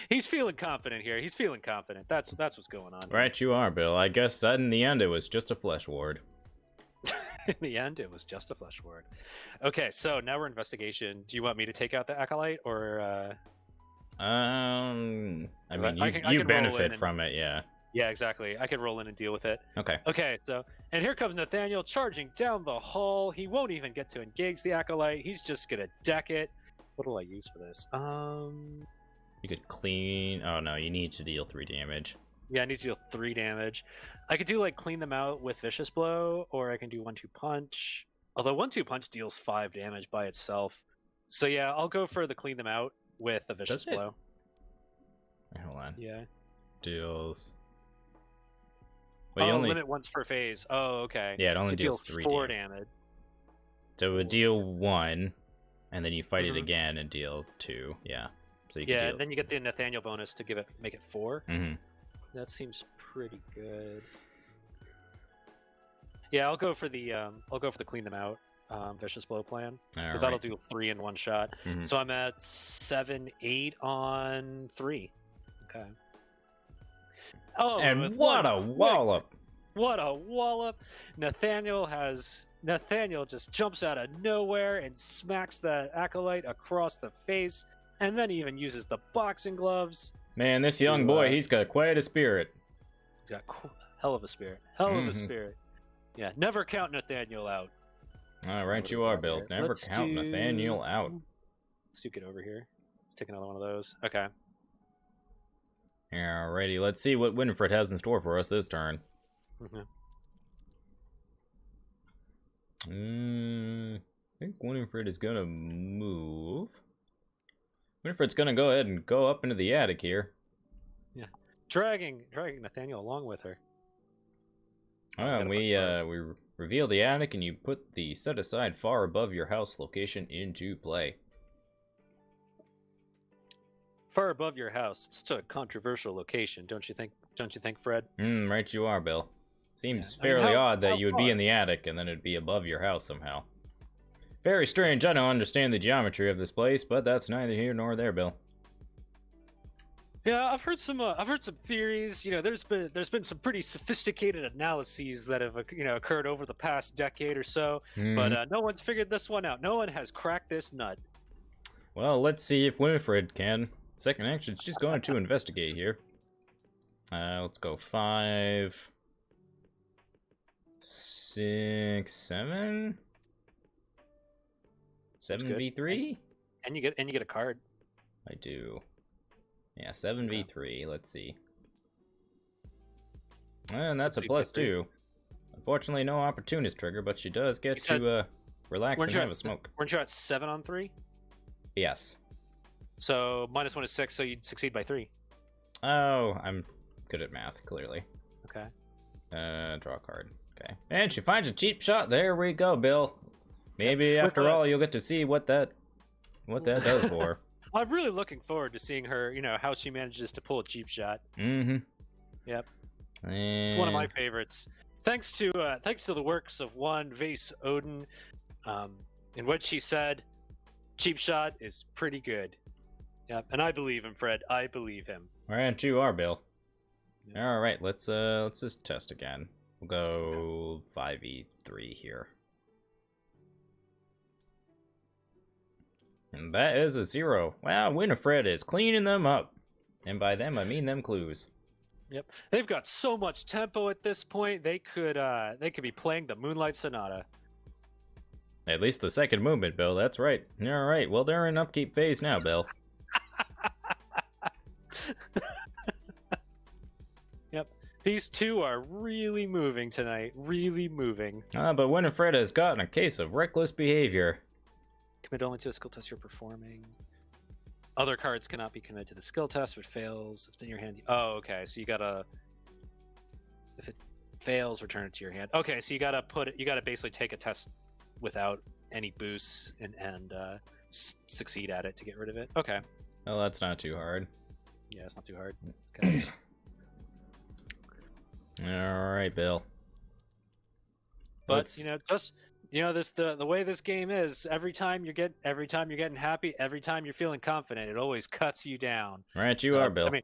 He's feeling confident here. He's feeling confident. That's what's going on. Right, you are, Bill. I guess that in the end it was just a Flesh Ward. In the end, it was just a Flesh Ward. Okay, so now we're investigation. Do you want me to take out the Acolyte, or? I mean, you benefit from it, yeah. Yeah, exactly. I can roll in and deal with it. Okay. Okay, so and here comes Nathaniel charging down the hall. He won't even get to engage the Acolyte. He's just gonna deck it. What do I use for this? You could clean. Oh no, you need to deal 3 damage. Yeah, I need to deal 3 damage. I could do like clean them out with Vicious Blow, or I can do 1-2 punch. Although 1-2 punch deals 5 damage by itself. So yeah, I'll go for the clean them out with a Vicious Blow. Wait, hold on. Yeah. Deals. Well, you only limit once per phase. Oh, okay. Yeah, it only deals 3 4 damage. So it would deal 1, and then you fight it again and deal 2. Yeah. So you can deal... then you get the Nathaniel bonus to make it 4. Mm-hmm. That seems pretty good. Yeah, I'll go for the clean them out Vicious Blow plan, because that'll do 3 in one shot. Mm-hmm. So I'm at 7-8 on 3. Okay. Oh, and what a wallop! What a wallop! Nathaniel just jumps out of nowhere and smacks the Acolyte across the face, and then he even uses the boxing gloves. Man, this young boy, he's got quite a spirit. He's got hell of a spirit. Hell of a spirit. Yeah, never count Nathaniel out. All right, you are, Bill. Never count Nathaniel out. Let's do get over here. Let's take another one of those. Okay. Alrighty, let's see what Winifred has in store for us this turn. I think Winifred is gonna move. Winifred's gonna go ahead and go up into the attic here. Yeah, dragging Nathaniel along with her. And we reveal the attic, and you put the set aside far above your house location into play. Far above your house. It's such a controversial location, don't you think? Don't you think, Fred? Right, you are, Bill. Seems fairly odd that you would be in the attic and then it'd be above your house somehow. Very strange. I don't understand the geometry of this place, but that's neither here nor there, Bill. Yeah, I've heard some theories. You know, there's been some pretty sophisticated analyses that have occurred over the past decade or so, but no one's figured this one out. No one has cracked this nut. Well, let's see if Winifred can. Second action, she's going to investigate here. Let's go 5, 6, 7, 7v3. And you get a card. I do. Yeah, 7v3. Let's see. And that's a +2. Unfortunately, no opportunist trigger, but she does get to relax and have a smoke. Weren't you at 7 on 3? Yes. So -1 is 6, so you'd succeed by 3. Oh, I'm good at math, clearly. Okay. Draw a card. Okay. And she finds a cheap shot. There we go, Bill. Maybe after all, you'll get to see what that does for her. I'm really looking forward to seeing her, how she manages to pull a cheap shot. Yep. It's one of my favorites. Thanks to the works of one Vase Odin, in which he said, cheap shot is pretty good. Yep, and I believe him, Fred. I believe him. And you are, Bill. Yep. All right, let's just test again. We'll go 5v3 here. And that is a 0. Wow, Winifred is cleaning them up. And by them, I mean them clues. Yep. They've got so much tempo at this point, they could be playing the Moonlight Sonata. At least the second movement, Bill. That's right. All right, well, they're in Upkeep phase now, Bill. Yep. These two are really moving tonight. Really moving. But Winifred has gotten a case of reckless behavior. Commit only to a skill test you're performing. Other cards cannot be committed to the skill test if it fails. If it's in your hand. Oh, okay. So you gotta. If it fails, return it to your hand. Okay, so you gotta basically take a test without any boosts and succeed at it to get rid of it. Okay. Oh, that's not too hard. Yeah, it's not too hard. Okay. All right, Bill. But the way this game is, every time you're getting happy, every time you're feeling confident, it always cuts you down. Right, you are, Bill. I mean,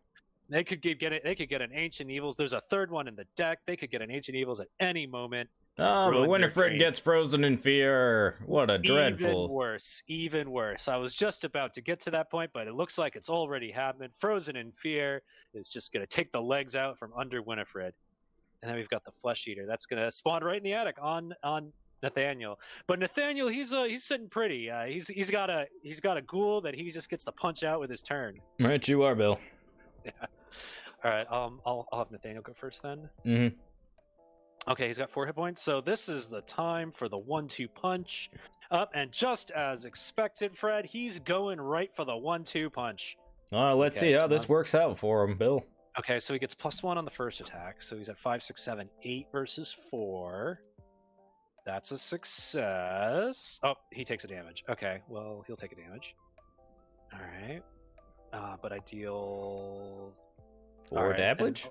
they could get an Ancient Evils. There's a third one in the deck. They could get an Ancient Evils at any moment. Oh, but Ruin your Winifred dream. gets frozen in fear. What a dreadful. Even worse. I was just about to get to that point, but it looks like it's already happened. Frozen in fear is just going to take the legs out from under Winifred. And then we've got the Flesh Eater. That's going to spawn right in the attic on Nathaniel. But Nathaniel, he's sitting pretty. He's got a ghoul that he just gets to punch out with his turn. Right, you are, Bill. Yeah. All right. I'll have Nathaniel go first then. Mm-hmm. Okay, he's got 4 hit points. So this is the time for the 1-2 punch. Up, and just as expected, Fred, he's going right for the 1-2 punch. Let's see how this works out for him, Bill. Okay, so he gets +1 on the first attack. So he's at 5, 6, 7, 8 versus 4. That's a success. Oh, he takes a damage. Okay, well, he'll take a damage. All right. But I deal 4 damage?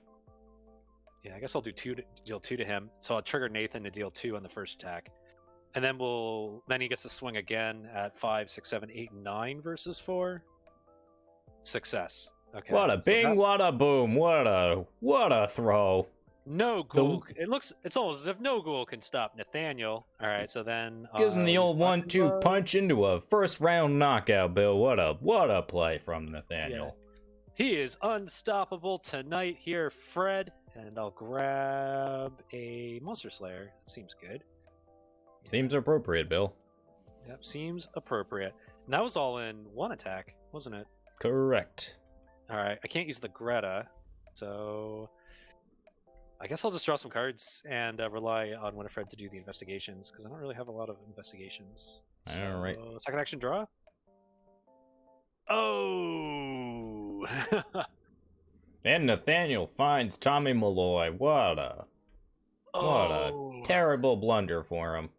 Yeah, I guess I'll deal 2 to him. So I'll trigger Nathan to deal 2 on the first attack. And then then he gets to swing again at 5, 6, 7, 8, 9 versus 4. Success. Okay. What a bing, what a boom, what a throw. No ghoul. It's almost as if no ghoul can stop Nathaniel. All right, so then gives him the old 1-2 punch into a first round knockout, Bill. What a play from Nathaniel. Yeah. He is unstoppable tonight here, Fred. And I'll grab a Monster Slayer. That seems good. Seems appropriate, Bill. Yep, seems appropriate. And that was all in 1 attack, wasn't it? Correct. All right, I can't use the Greta, so I guess I'll just draw some cards and rely on Winifred to do the investigations, because I don't really have a lot of investigations. All right. Second action draw. Oh! And Nathaniel finds Tommy Malloy. What a terrible blunder for him.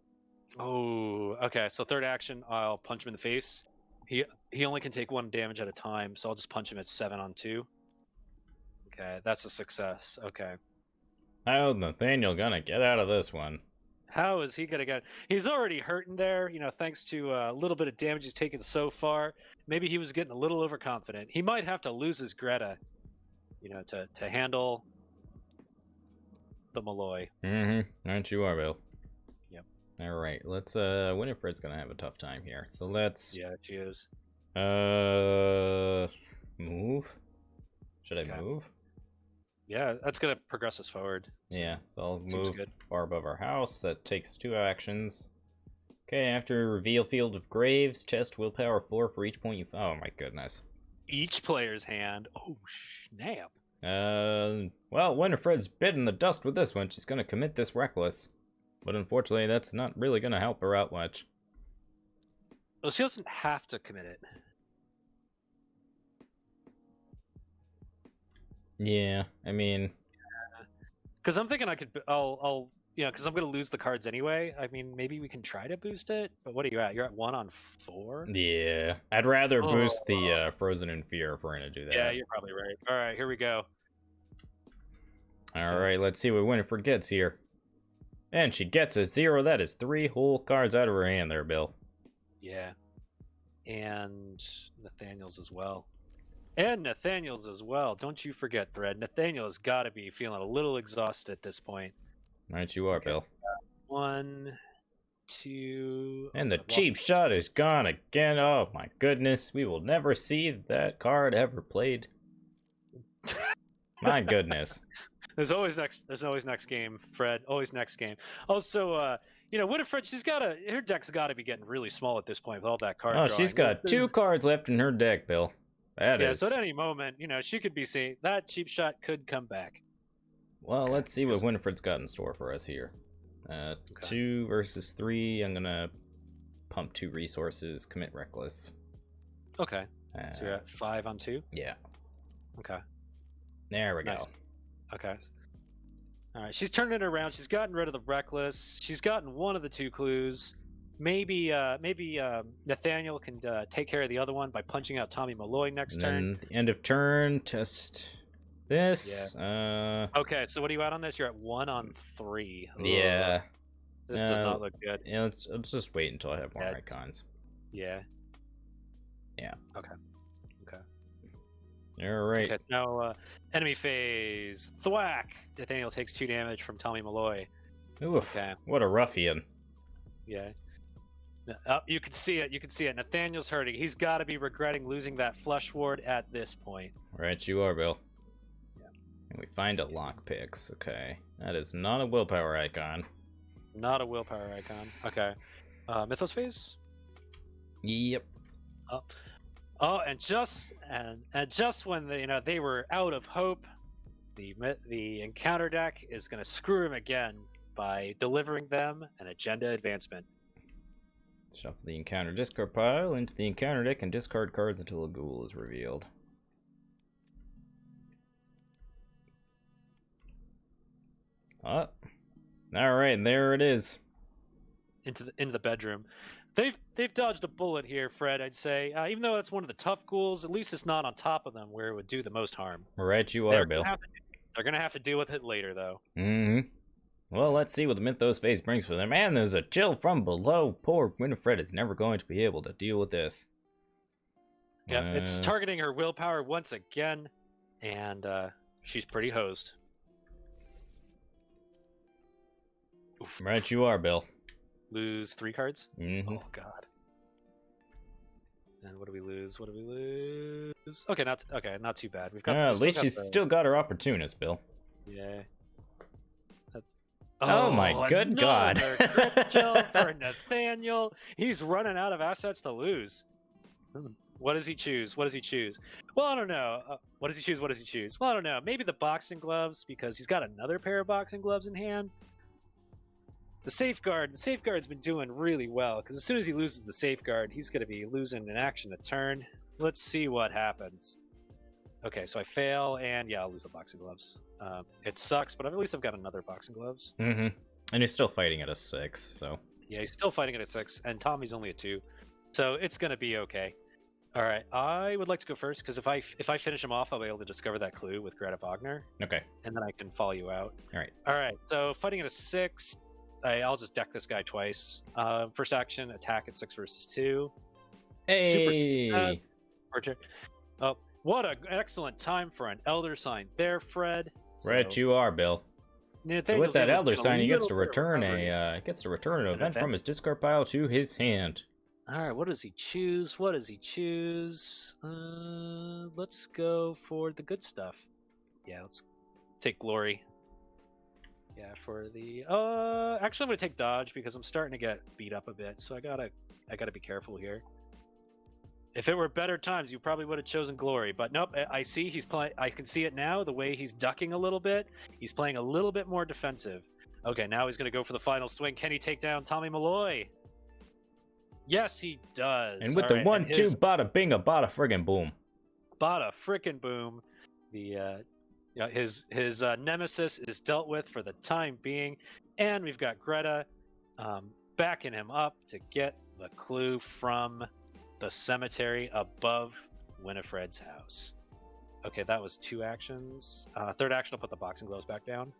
Oh, okay. So third action, I'll punch him in the face. He only can take 1 damage at a time, so I'll just punch him at 7 on 2. Okay, that's a success. Okay. How's Nathaniel gonna get out of this one? How is he gonna get? He's already hurting there, thanks to a little bit of damage he's taken so far. Maybe he was getting a little overconfident. He might have to lose his Greta, to handle the Malloy. Mm-hmm. Aren't you, Bill? Yep. All right. Let's. Winifred's gonna have a tough time here. So let's. Yeah, she is. Move. Should I move? Yeah, that's gonna progress us forward. So yeah. So I'll move far above our house. That takes 2 actions. Okay. After reveal Field of Graves, test willpower 4 for each point you. Oh my goodness. Each player's hand. Oh snap. Well, Winifred's bitten the dust with this one. She's gonna commit this reckless, but unfortunately, that's not really gonna help her out much. Well, she doesn't have to commit it. Yeah, I mean, because I'm thinking I'll because I'm gonna lose the cards anyway. I mean, maybe we can try to boost it. But what are you at? You're at 1 on 4. Yeah, I'd rather boost the Frozen in Fear if we're gonna do that. Yeah, you're probably right. All right, here we go. All right, let's see what Winifred gets here. And she gets a 0. That is 3 whole cards out of her hand there, Bill. Yeah. And Nathaniel's as well. Don't you forget, Thread. Nathaniel has got to be feeling a little exhausted at this point. Right, you are, Bill. 1, 2... And the cheap shot is gone again. Oh, my goodness. We will never see that card ever played. My goodness. There's always next game, Fred. Always next game. Also, Winifred, her deck's got to be getting really small at this point with all that card drawing. She's got 2 cards left in her deck, Bill. So at any moment, she could be seeing that cheap shot could come back. Well, let's see what Winifred's got in store for us here. 2 versus 3. I'm gonna pump 2 resources, commit reckless. Okay. So you're at 5 on 2? Yeah. Okay. There we go. Okay. All right. She's turning it around. She's gotten rid of the reckless. She's gotten one of the 2 clues. Maybe Nathaniel can take care of the other one by punching out Tommy Malloy next turn. The end of turn, test this. Yeah. Okay, so what are you at on this? You're at 1 on 3. Yeah. This does not look good. Yeah, let's just wait until I have more icons. Yeah. Yeah. Okay. All right. Okay, now enemy phase. Thwack! Nathaniel takes 2 damage from Tommy Malloy. Oof, Okay. what a ruffian. Yeah. You can see it. You can see it. Nathaniel's hurting. He's got to be regretting losing that flush ward at this point. Right, you are, Bill. Yeah. And we find a lockpicks. Okay. That is not a willpower icon. Not a willpower icon. Okay. Mythos Phase? Yep. Oh, and just when they were out of hope, the encounter deck is going to screw him again by delivering them an agenda advancement. Shuffle the encounter discard pile into the encounter deck and discard cards until a ghoul is revealed. Oh. Alright, there it is. Into the bedroom. They've dodged a bullet here, Fred, I'd say. Even though it's one of the tough ghouls, at least it's not on top of them where it would do the most harm. Right, you are, Bill. They're going to have to deal with it later, though. Mm-hmm. Well, let's see what the Mythos Phase brings for them. And there's a chill from below. Poor Winifred is never going to be able to deal with this. Yeah, it's targeting her willpower once again, and she's pretty hosed. Oof. Right, you are, Bill. Lose 3 cards? Mm-hmm. Oh, God. And what do we lose? What do we lose? Okay, not too bad. We've got. At least she's still got her opportunist, Bill. Yeah. Oh my good God. Crit chill for Nathaniel. He's running out of assets to lose. What does he choose? What does he choose? Well, I don't know. What does he choose? What does he choose? Well, I don't know. Maybe the boxing gloves because he's got another pair of boxing gloves in hand. The safeguard's been doing really well because as soon as he loses the safeguard, he's going to be losing an action a turn. Let's see what happens. Okay, so I fail, and yeah, I'll lose the boxing gloves. It sucks, but at least I've got another boxing gloves. Mm-hmm. And he's still fighting at a 6, so. Yeah, he's still fighting at a 6, and Tommy's only a 2. So it's going to be okay. All right, I would like to go first, because if I finish him off, I'll be able to discover that clue with Greta Wagner. Okay. And then I can follow you out. All right, so fighting at a 6, I'll just deck this guy twice. First action, attack at 6 versus 2. Hey! Super oh, what an excellent time for an Elder Sign there, Fred. Right, you are, Bill. With that Elder Sign, he gets to return an event from his discard pile to his hand. All right, what does he choose? What does he choose? Let's go for the good stuff. Yeah, let's take Glory. Yeah, for the actually I'm gonna take Dodge because I'm starting to get beat up a bit, so I gotta be careful here. If it were better times, you probably would have chosen Glory, but nope. I see he's playing. I can see it now. The way he's ducking a little bit, he's playing a little bit more defensive. Okay, now he's gonna go for the final swing. Can he take down Tommy Malloy? Yes, he does. And with the 1-2, bada binga, bada friggin' boom. Bada frickin' boom. The his nemesis is dealt with for the time being, and we've got Greta backing him up to get the clue from the cemetery above Winifred's house. Okay, that was 2 actions. Third action, I'll put the boxing gloves back down.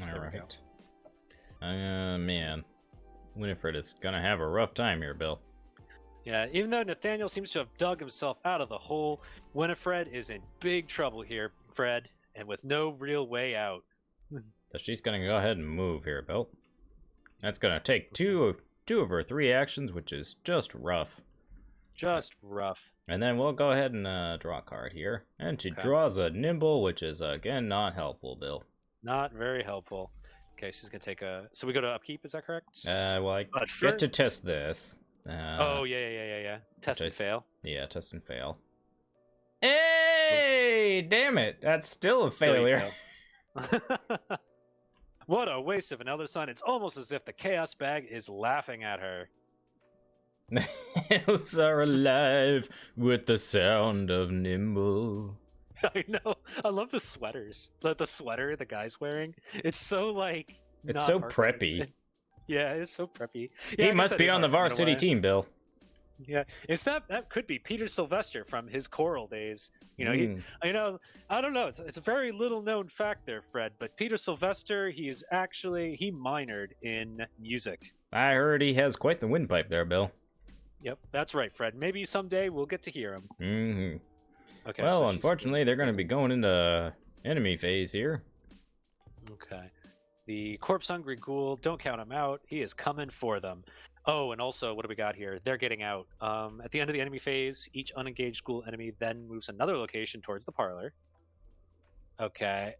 All right. Man. Winifred is gonna have a rough time here, Bill. Yeah, even though Nathaniel seems to have dug himself out of the hole, Winifred is in big trouble here, Fred, and with no real way out. So she's gonna go ahead and move here, Bill. That's gonna take two of her 3 actions, which is just rough. Just rough. And then we'll go ahead and draw a card here. And she draws a Nimble, which is, again, not helpful, Bill. Not very helpful. Okay, she's going to take a... So we go to Upkeep, is that correct? Well, I get to test this. Oh, yeah. Test and fail. Yeah, test and fail. Hey! Damn it! That's still a failure. What a waste of an Elder Sign. It's almost as if the Chaos Bag is laughing at her. Elves are alive with the sound of Nimble. I know. I love the sweaters. The sweater the guy's wearing. It's so like. It's so preppy. Yeah, it's so preppy. Yeah, he must be on the varsity team, Bill. Yeah, that could be Peter Sylvester from his choral days. You know, I don't know. It's a very little known fact there, Fred. But Peter Sylvester, he minored in music. I heard he has quite the windpipe there, Bill. Yep, that's right, Fred. Maybe someday we'll get to hear him. Mm-hmm. Okay. Well, so unfortunately, they're going to be going into enemy phase here. Okay. The corpse-hungry ghoul, don't count him out. He is coming for them. Oh, and also, what do we got here? They're getting out. At the end of the enemy phase, each unengaged ghoul enemy then moves another location towards the parlor. Okay.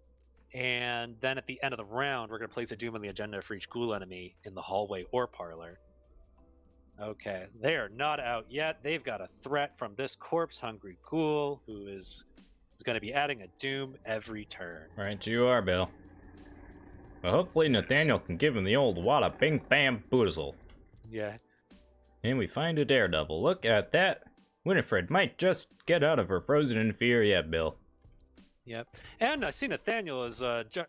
And then at the end of the round, we're going to place a doom on the agenda for each ghoul enemy in the hallway or parlor. Okay, they are not out yet. They've got a threat from this corpse-hungry ghoul who is going to be adding a doom every turn. Right, you are, Bill. Well, hopefully Nathaniel can give him the old wada bing bam boozle. Yeah. And we find a daredevil. Look at that. Winifred might just get out of her frozen in fear yet, Bill. Yep. And I see Nathaniel has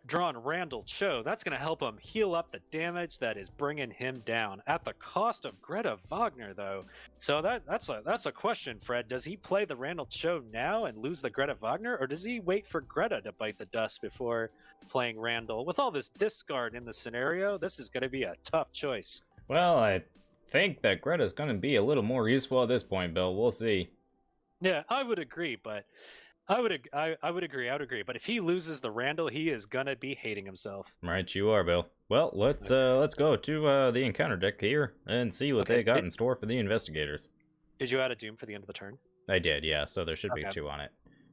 drawn Randall Cho. That's going to help him heal up the damage that is bringing him down at the cost of Greta Wagner, though. So that's a question, Fred. Does he play the Randall Cho now and lose the Greta Wagner, or does he wait for Greta to bite the dust before playing Randall? With all this discard in the scenario, this is going to be a tough choice. Well, I think that Greta's going to be a little more useful at this point, Bill. We'll see. Yeah, I would agree, but... I would agree. But if he loses the Randall, he is gonna be hating himself. Right, you are, Bill. Well, let's go to the encounter deck here and see what they got in store for the investigators. Did you add a doom for the end of the turn? I did, yeah. So there should be 2 on it.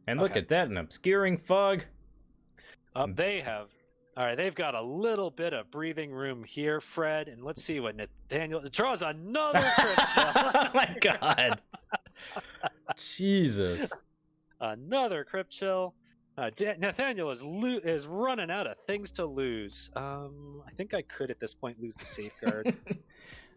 And look at that, an obscuring fog. They have. All right, they've got a little bit of breathing room here, Fred. And let's see what Nathaniel draws another crit shell. Oh my God. Jesus. Another crypt chill. Nathaniel is running out of things to lose. I think I could at this point lose the safeguard.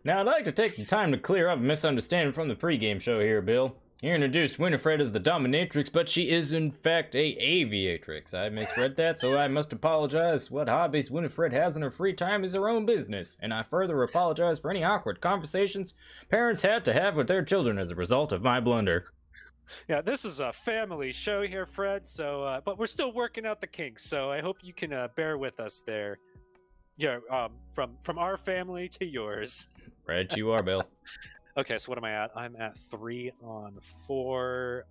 Now I'd like to take the time to clear up a misunderstanding from the pregame show here, Bill. You introduced Winifred as the dominatrix, but she is in fact a aviatrix. I misread that, so I must apologize. What hobbies Winifred has in her free time is her own business, and I further apologize for any awkward conversations parents had to have with their children as a result of my blunder. Yeah, this is a family show here, Fred. So, but we're still working out the kinks. So I hope you can bear with us there. Yeah, from our family to yours. Right, you are, Bill. Okay, so what am I at? I'm at 3 on 4.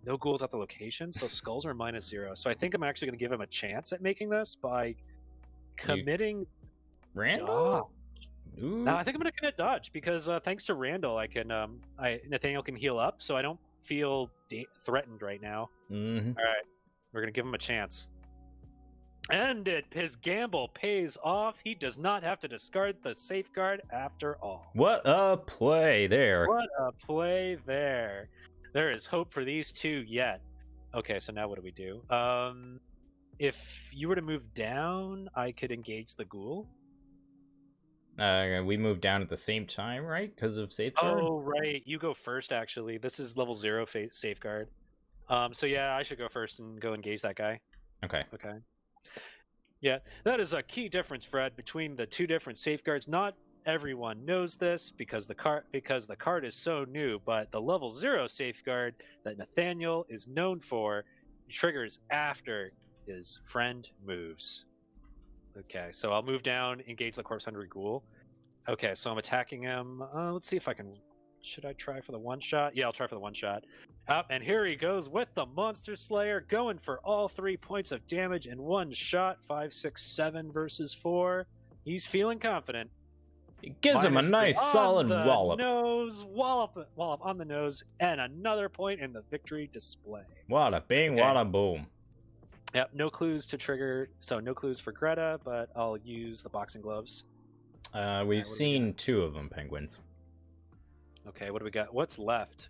No ghouls at the location, so skulls are -0. So I think I'm actually going to give him a chance at making this by committing Randall. No, I think I'm going to commit dodge because thanks to Randall, I can Nathaniel can heal up, so I don't feel threatened right now. Mm-hmm. All right, we're gonna give him a chance, and his gamble pays off. He does not have to discard the safeguard after all. What a play there! What a play there! There is hope for these two yet. Okay, so now what do we do? If you were to move down, I could engage the ghoul. We moved down at the same time, right? Because of safeguard? Oh, right. You go first, actually. This is level 0 safeguard. So yeah, I should go first and go engage that guy. Okay. Okay. Yeah, that is a key difference, Fred, between the 2 different safeguards. Not everyone knows this because the card is so new, but the level 0 safeguard that Nathaniel is known for triggers after his friend moves. Okay, so I'll move down, engage the corpse-hungry ghoul. Okay, so I'm attacking him. Let's see if I can... Should I try for the one-shot? Yeah, I'll try for the one-shot. And here he goes with the Monster Slayer, going for all 3 points of damage in one shot. 5, 6, 7 versus 4. He's feeling confident. It gives him a nice solid wallop. Wallop on the nose, and another point in the victory display. Wada bing, wada boom. Yep, no clues to trigger, so no clues for Greta, but I'll use the boxing gloves. We've seen 2 of them, penguins. Okay, what do we got? What's left?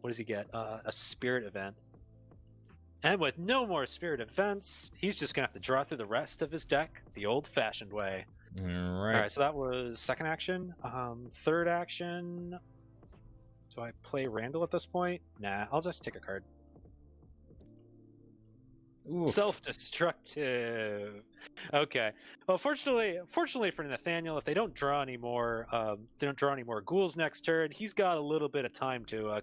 What does he get? A spirit event. And with no more spirit events, he's just going to have to draw through the rest of his deck the old-fashioned way. All All right, so that was second action. Third action... Do I play Randall at this point? Nah, I'll just take a card. Oof. Self-destructive. Okay. Well, fortunately for Nathaniel, if they don't draw any more, ghouls next turn, he's got a little bit of time to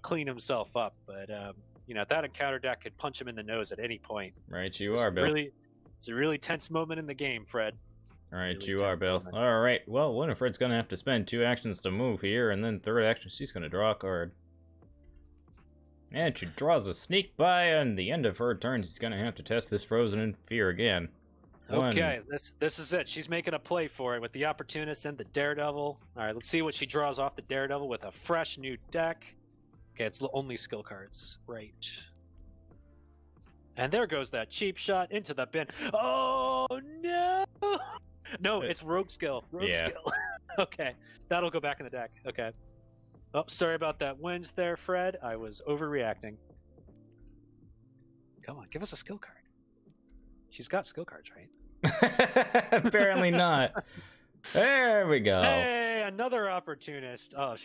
clean himself up. But that encounter deck could punch him in the nose at any point. Right, you are, Bill. It's a really tense moment in the game, Fred. All right, Really you are, Bill. moment. All right. Well, Winifred's gonna have to spend 2 actions to move here, and then third action, she's gonna draw a card. And she draws a sneak by, and the end of her turn, she's gonna have to test this frozen in fear again. Okay, this is it. She's making a play for it with the Opportunist and the Daredevil. All right, let's see what she draws off the Daredevil with a fresh new deck. Okay, it's only skill cards. Right. And there goes that cheap shot into the bin. Oh, no! No, it's Rogue Skill. Rogue Skill. Okay, that'll go back in the deck. Okay. Oh, sorry about that wins there, Fred. I was overreacting. Come on, give us a skill card. She's got skill cards, right? Apparently not. There we go. Hey, another Opportunist. Oh,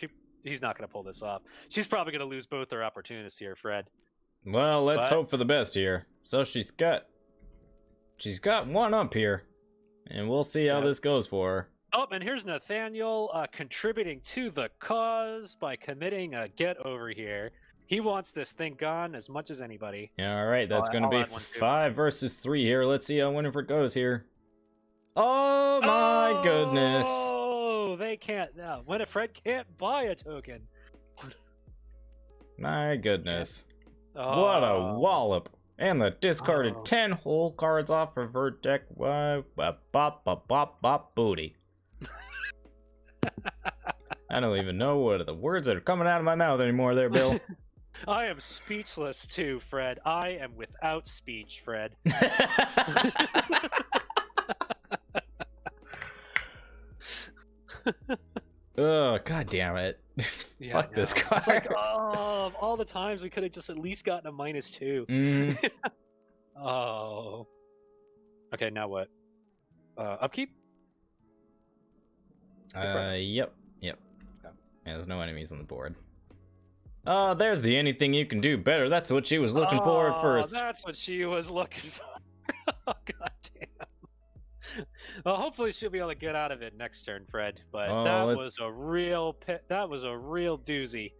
he's not going to pull this off. She's probably going to lose both her Opportunists here, Fred. Well, let's hope for the best here. So she's got one up here, and we'll see how this goes for her. Oh, and here's Nathaniel contributing to the cause by committing a get over here. He wants this thing gone as much as anybody. All right, that's going to be 5 versus 3 here. Let's see how Winifred goes here. Oh my goodness! Oh, they can't. No, Winifred can't buy a token. My goodness. Oh. What a wallop. And the discarded 10 whole cards off of her deck. Bop, booty. I don't even know what are the words that are coming out of my mouth anymore there, Bill. I am speechless too, Fred. I am without speech, Fred. Oh, god damn it. Yeah, Fuck this card. It's like, oh, of all the times we could have just at least gotten a -2. Oh. Okay, now what? Upkeep? Yep. Okay. Yeah, there's no enemies on the board. Oh, there's the anything you can do better. That's what she was looking for at first. That's what she was looking for. Oh, god damn. Well, hopefully she'll be able to get out of it next turn, Fred. But that was a real doozy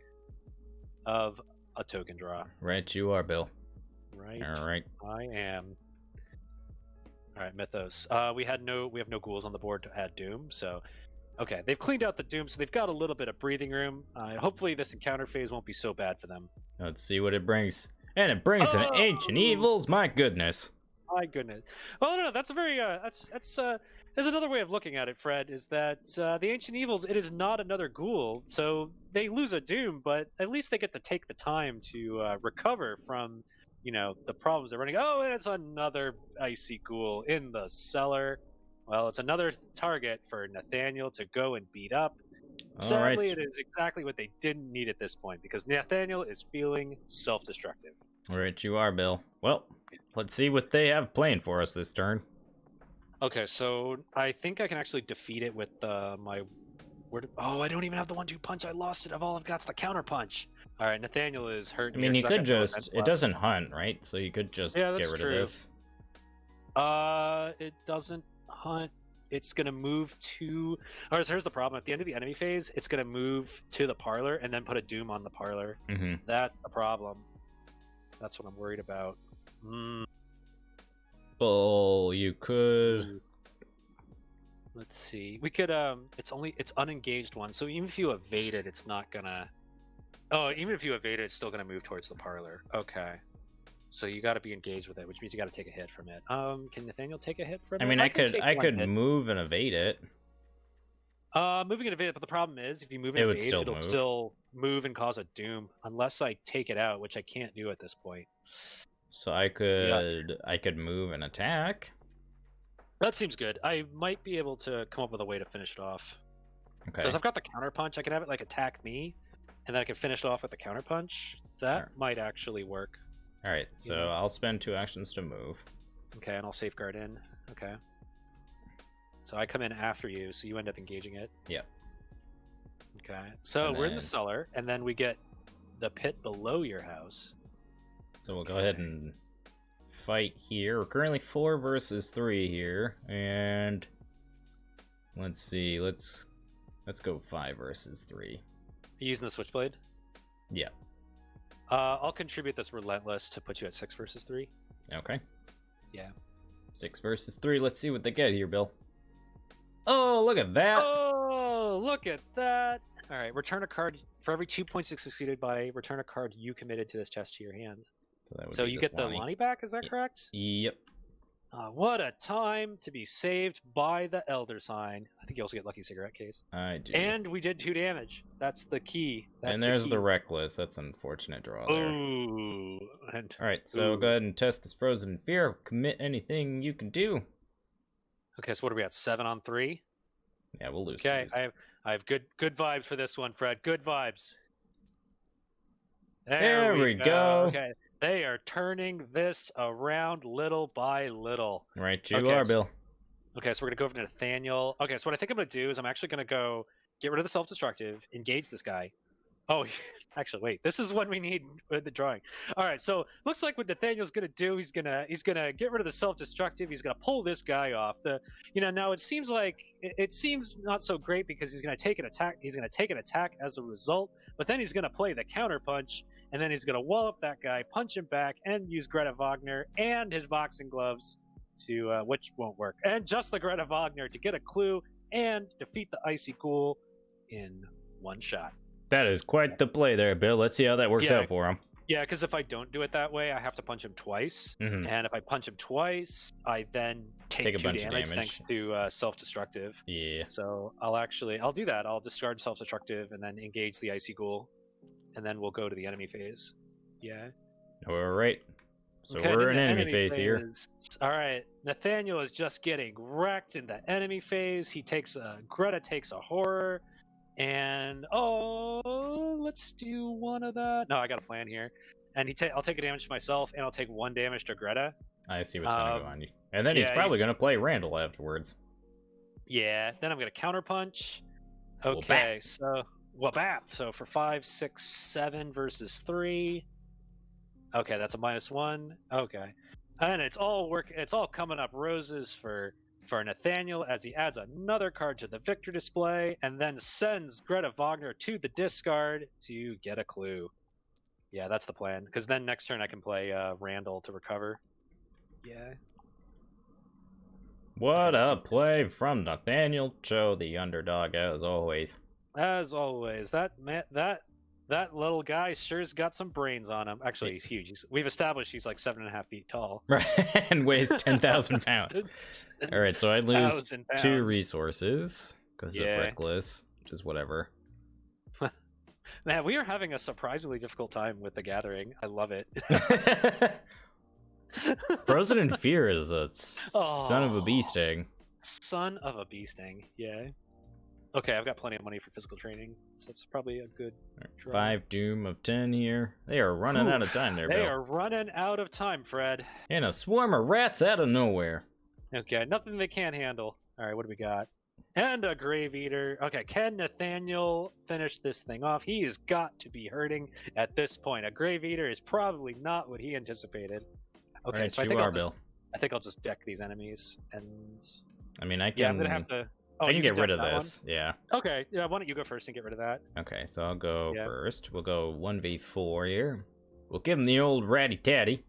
of a token draw. Right, you are, Bill. Right. All right. I am. All right, Mythos. We have no ghouls on the board to add Doom, so okay, they've cleaned out the Doom, so they've got a little bit of breathing room. Hopefully, this encounter phase won't be so bad for them. Let's see what it brings, and it brings an Ancient Evils. My goodness. My goodness. Well, no, that's a very there's another way of looking at it, Fred. Is that the Ancient Evils? It is not another ghoul, so they lose a Doom, but at least they get to take the time to recover from, the problems they're running. Oh, and it's another icy ghoul in the cellar. Well, it's another target for Nathaniel to go and beat up. Sadly, it is exactly what they didn't need at this point, because Nathaniel is feeling self-destructive. All right, you are, Bill. Well, let's see what they have planned for us this turn. Okay, so I think I can actually defeat it with my... I don't even have the 1-2 punch. I lost it. All I've got's the counter punch. All right, Nathaniel is hurt. I mean, you could just... It doesn't hunt, right? So you could just get rid of this. It doesn't hunt. It's going to move to... All right, so here's the problem. At the end of the enemy phase, it's going to move to the parlor and then put a Doom on the parlor. Mm-hmm. That's the problem. That's what I'm worried about. Well, you could... Let's see. We could, it's unengaged one, so even if you evade it, it's not gonna... Oh, even if you evade it, it's still gonna move towards the parlor. Okay. So you gotta be engaged with it, which means you gotta take a hit from it. Can Nathaniel take a hit from it? I mean, I could move and evade it. Moving and evade it, but the problem is, if you move and evade, it'll still move and cause a Doom, unless I take it out, which I can't do at this point. So I could move and attack. That seems good. I might be able to come up with a way to finish it off. Okay. Because I've got the counter punch, I can have it like attack me, and then I can finish it off with the counter punch. That might actually work. All right, so I'll spend 2 actions to move. Okay, and I'll safeguard in. Okay. So I come in after you, so you end up engaging it. Yep. Okay. So we're in the cellar, and then we get the pit below your house. So we'll go ahead and fight here. We're currently 4 versus 3 here, and let's see. Let's go 5 versus 3. Are you using the switchblade? Yeah. I'll contribute this relentless to put you at 6 versus 3. Okay. Yeah. 6 versus 3. Let's see what they get here, Bill. Oh, look at that! Oh, look at that! All right, return a card for every 2 points succeeded by. Return a card you committed to this chest to your hand. So you get the Lonnie back. Is that correct? Yep. What a time to be saved by the Elder Sign. I think you also get Lucky Cigarette Case. I do. And we did 2 damage. That's the key. That's and there's the, the Reckless. That's an unfortunate draw there. Ooh. And, Alright, so go ahead and test this Frozen in Fear. Commit anything you can do. Okay, so what are we at? 7 on 3? Yeah, we'll lose. Okay, I have good vibes for this one, Fred. Good vibes. There we go. Okay, they are turning this around little by little. Right, you are, Bill. Okay, so we're gonna go over to Nathaniel. Okay, so what I think I'm gonna do is I'm actually gonna go get rid of the self-destructive, engage this guy. Oh, actually, wait. This is what we need with the drawing. All right, so looks like what Nathaniel's gonna do, he's gonna get rid of the self-destructive. He's gonna pull this guy off. Now it seems like it seems not so great because he's gonna take an attack. He's gonna take an attack as a result, but then he's gonna play the counter punch, and then he's gonna wall up that guy, punch him back, and use Greta Wagner and his boxing gloves to which won't work, and just the Greta Wagner to get a clue and defeat the Icy Ghoul in one shot. That is quite the play there, Bill. Let's see how that works out for him. Yeah, because if I don't do it that way, I have to punch him twice. Mm-hmm. And if I punch him twice, I then take a 2 bunch of damage damage. thanks to self-destructive. Yeah. So I'll do that. I'll discard self-destructive and then engage the Icy Ghoul. And then we'll go to the enemy phase. Yeah. All right. So Okay, we're in in the enemy phase here. All right. Nathaniel is just getting wrecked in the enemy phase. Greta takes a horror. And let's do one of that. No, I got a plan here. And I'll take a damage to myself, and I'll take 1 damage to Greta. I see what's gonna go on you. And then he's probably gonna play Randall afterwards. Yeah. Then I'm gonna counter punch. Well, Okay. So for 5, 6, 7 versus 3. Okay, that's a -1. Okay, and it's all coming up roses for Nathaniel as he adds another card to the victor display and then sends Greta Wagner to the discard to get a clue. Yeah, that's the plan. Because then next turn I can play Randall to recover. Yeah. What a play from Nathaniel. Show the underdog as always. As always, that little guy sure's got some brains on him. Actually, he's huge. We've established he's like 7.5 feet tall. Right, and weighs 10,000 pounds. All right, so I lose 1,000 pounds. 2 resources because of Reckless, which is whatever. Man, we are having a surprisingly difficult time with the gathering. I love it. Frozen in Fear is a son of a bee sting. Son of a bee sting, yeah. Okay, I've got plenty of money for physical training, so that's probably a good draw. 5 doom of 10 here. They are running out of time there, Bill. They are running out of time, Fred. And a swarm of rats out of nowhere. Okay, nothing they can't handle. All right, what do we got? And a Grave Eater. Okay, can Nathaniel finish this thing off? He has got to be hurting at this point. A Grave Eater is probably not what he anticipated. Okay, right, so I think I'll just deck these enemies, and I mean, I can. yeah, I'm gonna have to. Oh, I can get rid of that this. one? Yeah. Okay. Yeah. Why don't you go first and get rid of that? Okay, so I'll go first. We'll go 1v4 here. We'll give him the old ratty tatty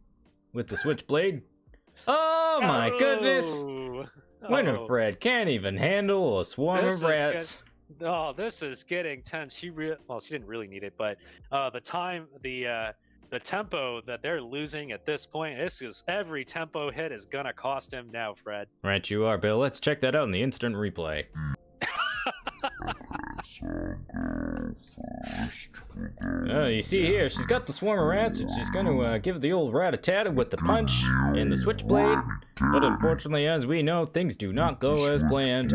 with the switchblade. Oh my goodness! Winifred can't even handle a swarm of rats. This is getting tense. She didn't really need it, but the tempo that they're losing at this point, every tempo hit is gonna cost him now, Fred. Right, you are, Bill. Let's check that out in the instant replay. You see here, she's got the swarm of rats, and she's going to give the old rat-a-tat with the punch and the switchblade. But unfortunately, as we know, things do not go as planned.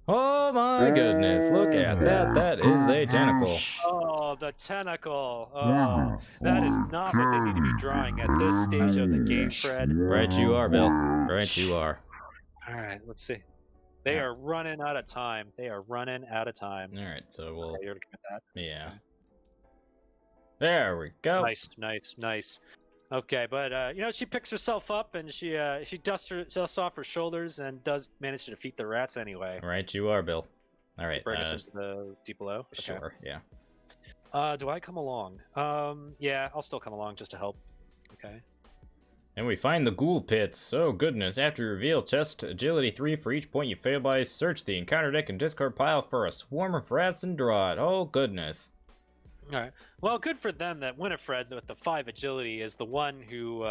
Oh my goodness, look at that. That is the tentacle. Oh, the tentacle. Oh, that is not what they need to be drawing at this stage of the game, Fred. Right you are, Bill. Right you are. All right, let's see. They are running out of time. All right, so we'll... Okay, you already got that? Yeah. There we go. Nice. Okay, but she picks herself up and she dusts off her shoulders and does manage to defeat the rats anyway. Right, you are, Bill. All right. Bring us into the deep below. Okay. Sure. Yeah. Do I come along? Yeah, I'll still come along just to help. Okay. And we find the Ghoul Pits. Oh goodness! After you reveal, test agility 3 for each point you fail by. Search the encounter deck and discard pile for a swarm of rats and draw it. Oh goodness. All right. Well, good for them that Winifred with the 5 agility is the one who,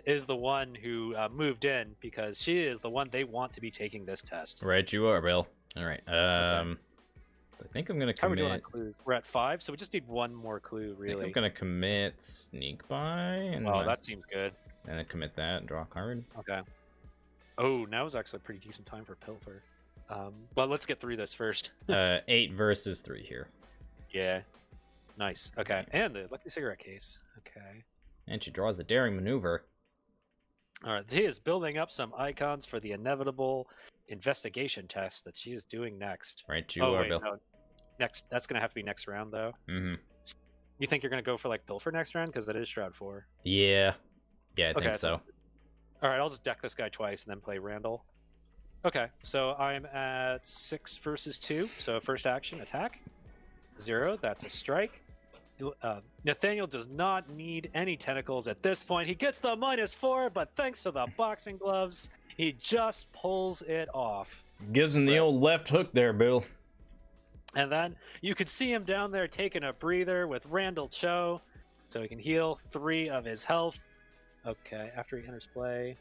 is the one who moved in because she is the one they want to be taking this test. Right, you are, Bill. All right. Okay. I think I'm gonna How are we doing on commit. clues? We're at 5, so we just need one more clue, I think really. I'm gonna commit sneak by, and Oh, that seems good. then commit that and draw a card. Okay. Oh, now is actually a pretty decent time for Pilfer. But let's get through this first. 8 versus 3 here. Yeah. Nice. Okay. And the lucky cigarette case. Okay. And she draws a daring maneuver. All right. She is building up some icons for the inevitable investigation test that she is doing next. Right, you are, wait, Bill. no. Next. That's gonna have to be next round, though. Mm-hmm. You think you're gonna go for like Pilfer next round because that is Shroud 4. Yeah. Yeah, I Okay, think so. All right. I'll just deck this guy twice and then play Randall. Okay. So I'm at 6 versus 2. So first action attack. 0. That's a strike. Nathaniel does not need any tentacles at this point. He gets the -4, but thanks to the boxing gloves, he just pulls it off. Gives him the old left hook there, Bill. And then you could see him down there taking a breather with Randall Cho, so he can heal 3 of his health. Okay, after he enters play,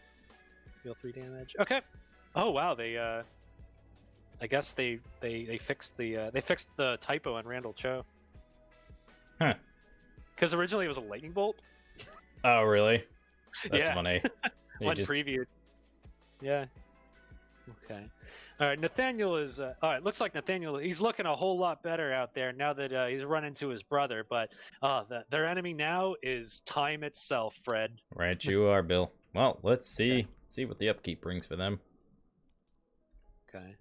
heal 3 damage. Okay. Oh wow, they I guess they fixed the typo on Randall Cho. Huh. Because originally it was a lightning bolt. Oh, really? That's Yeah. funny. They When just- previewed. Yeah. Okay. All right. Nathaniel is. All right. Looks like Nathaniel. He's looking a whole lot better out there now that he's run into his brother. But their enemy now is time itself, Fred. Right, you are, Bill. Well, let's see. Okay. See what the upkeep brings for them. Okay.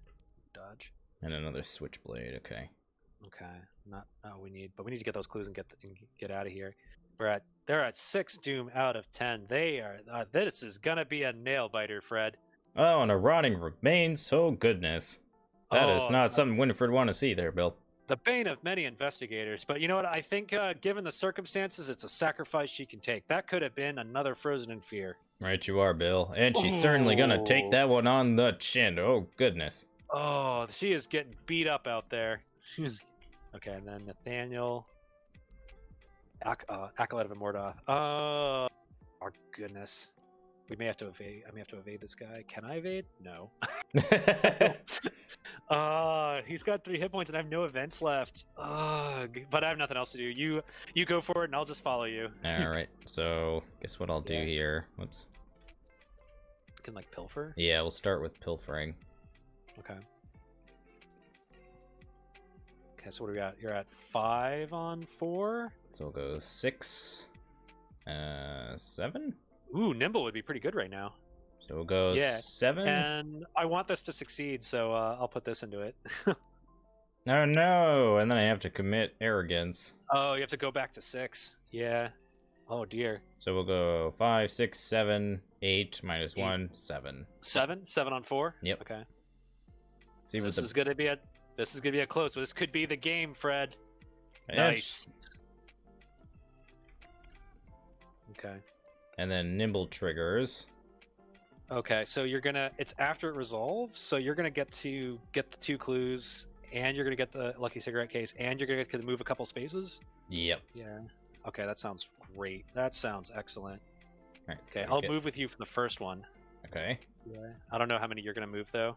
Dodge. And another switchblade. Okay. Okay. We need to get those clues and get out of here. They're at 6 doom out of 10. They are. This is gonna be a nail biter, Fred. Oh, and a rotting remains. Oh, goodness. That is not something Winifred want to see there, Bill. The bane of many investigators. But you know what? I think, given the circumstances, it's a sacrifice she can take. That could have been another Frozen in Fear. Right, you are, Bill. And she's certainly gonna take that one on the chin. Oh, goodness. Oh, she is getting beat up out there. Okay, and then Nathaniel. Acolyte of Immortal. Oh, our goodness. We may have to evade. I may have to evade this guy. Can I evade? No. He's got 3 hit points and I have no events left. But I have nothing else to do. You go for it and I'll just follow you. All right. So, guess what I'll do here. Whoops. Can like pilfer? Yeah, we'll start with pilfering. Okay. Okay, so what do we got? You're at 5 on 4? So we'll go 6, 7. Ooh, Nimble would be pretty good right now. So we'll go 7. And I want this to succeed, so I'll put this into it. Oh no! And then I have to commit arrogance. Oh, you have to go back to 6. Yeah. Oh dear. So we'll go 5, 6, 7, 8, minus 8. 1, 7. 7 on 4? Yep. Okay. See what This is gonna be a close. This could be the game, Fred. Nice. Okay. And then nimble triggers. Okay, so it's after it resolves, so you're gonna get the 2 clues, and you're gonna get the lucky cigarette case, and you're gonna get to move a couple spaces? Yep. Yeah. Okay, that sounds great. That sounds excellent. Right, Okay, so I'll move with you for the first one. Okay. Yeah. I don't know how many you're gonna move though.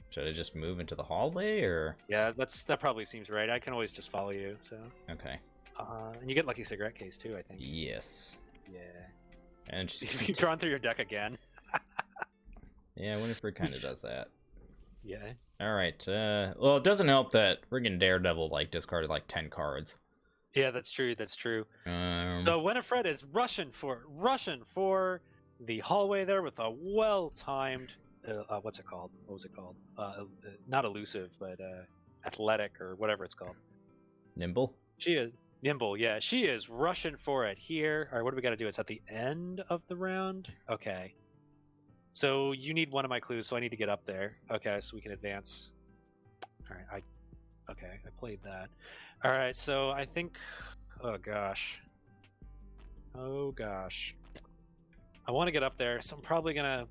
Should I just move into the hallway or? Yeah, that probably seems right. I can always just follow you, so. Okay. And you get lucky cigarette case too, I think. Yes. Yeah. And she's You've drawn through your deck again. yeah, Winifred kind of does that. Yeah. All right. Well, it doesn't help that friggin' Daredevil discarded 10 cards. Yeah, that's true. That's true. So Winifred is rushing for the hallway there with a well-timed. What's it called? What was it called? Not elusive, but athletic or whatever it's called. Nimble. She is nimble. Yeah, she is rushing for it here. All right, what do we got to do? It's at the end of the round. Okay. So you need one of my clues, so I need to get up there. Okay, so we can advance. All right, I played that. All right, so I think, oh gosh, I want to get up there, so I'm probably gonna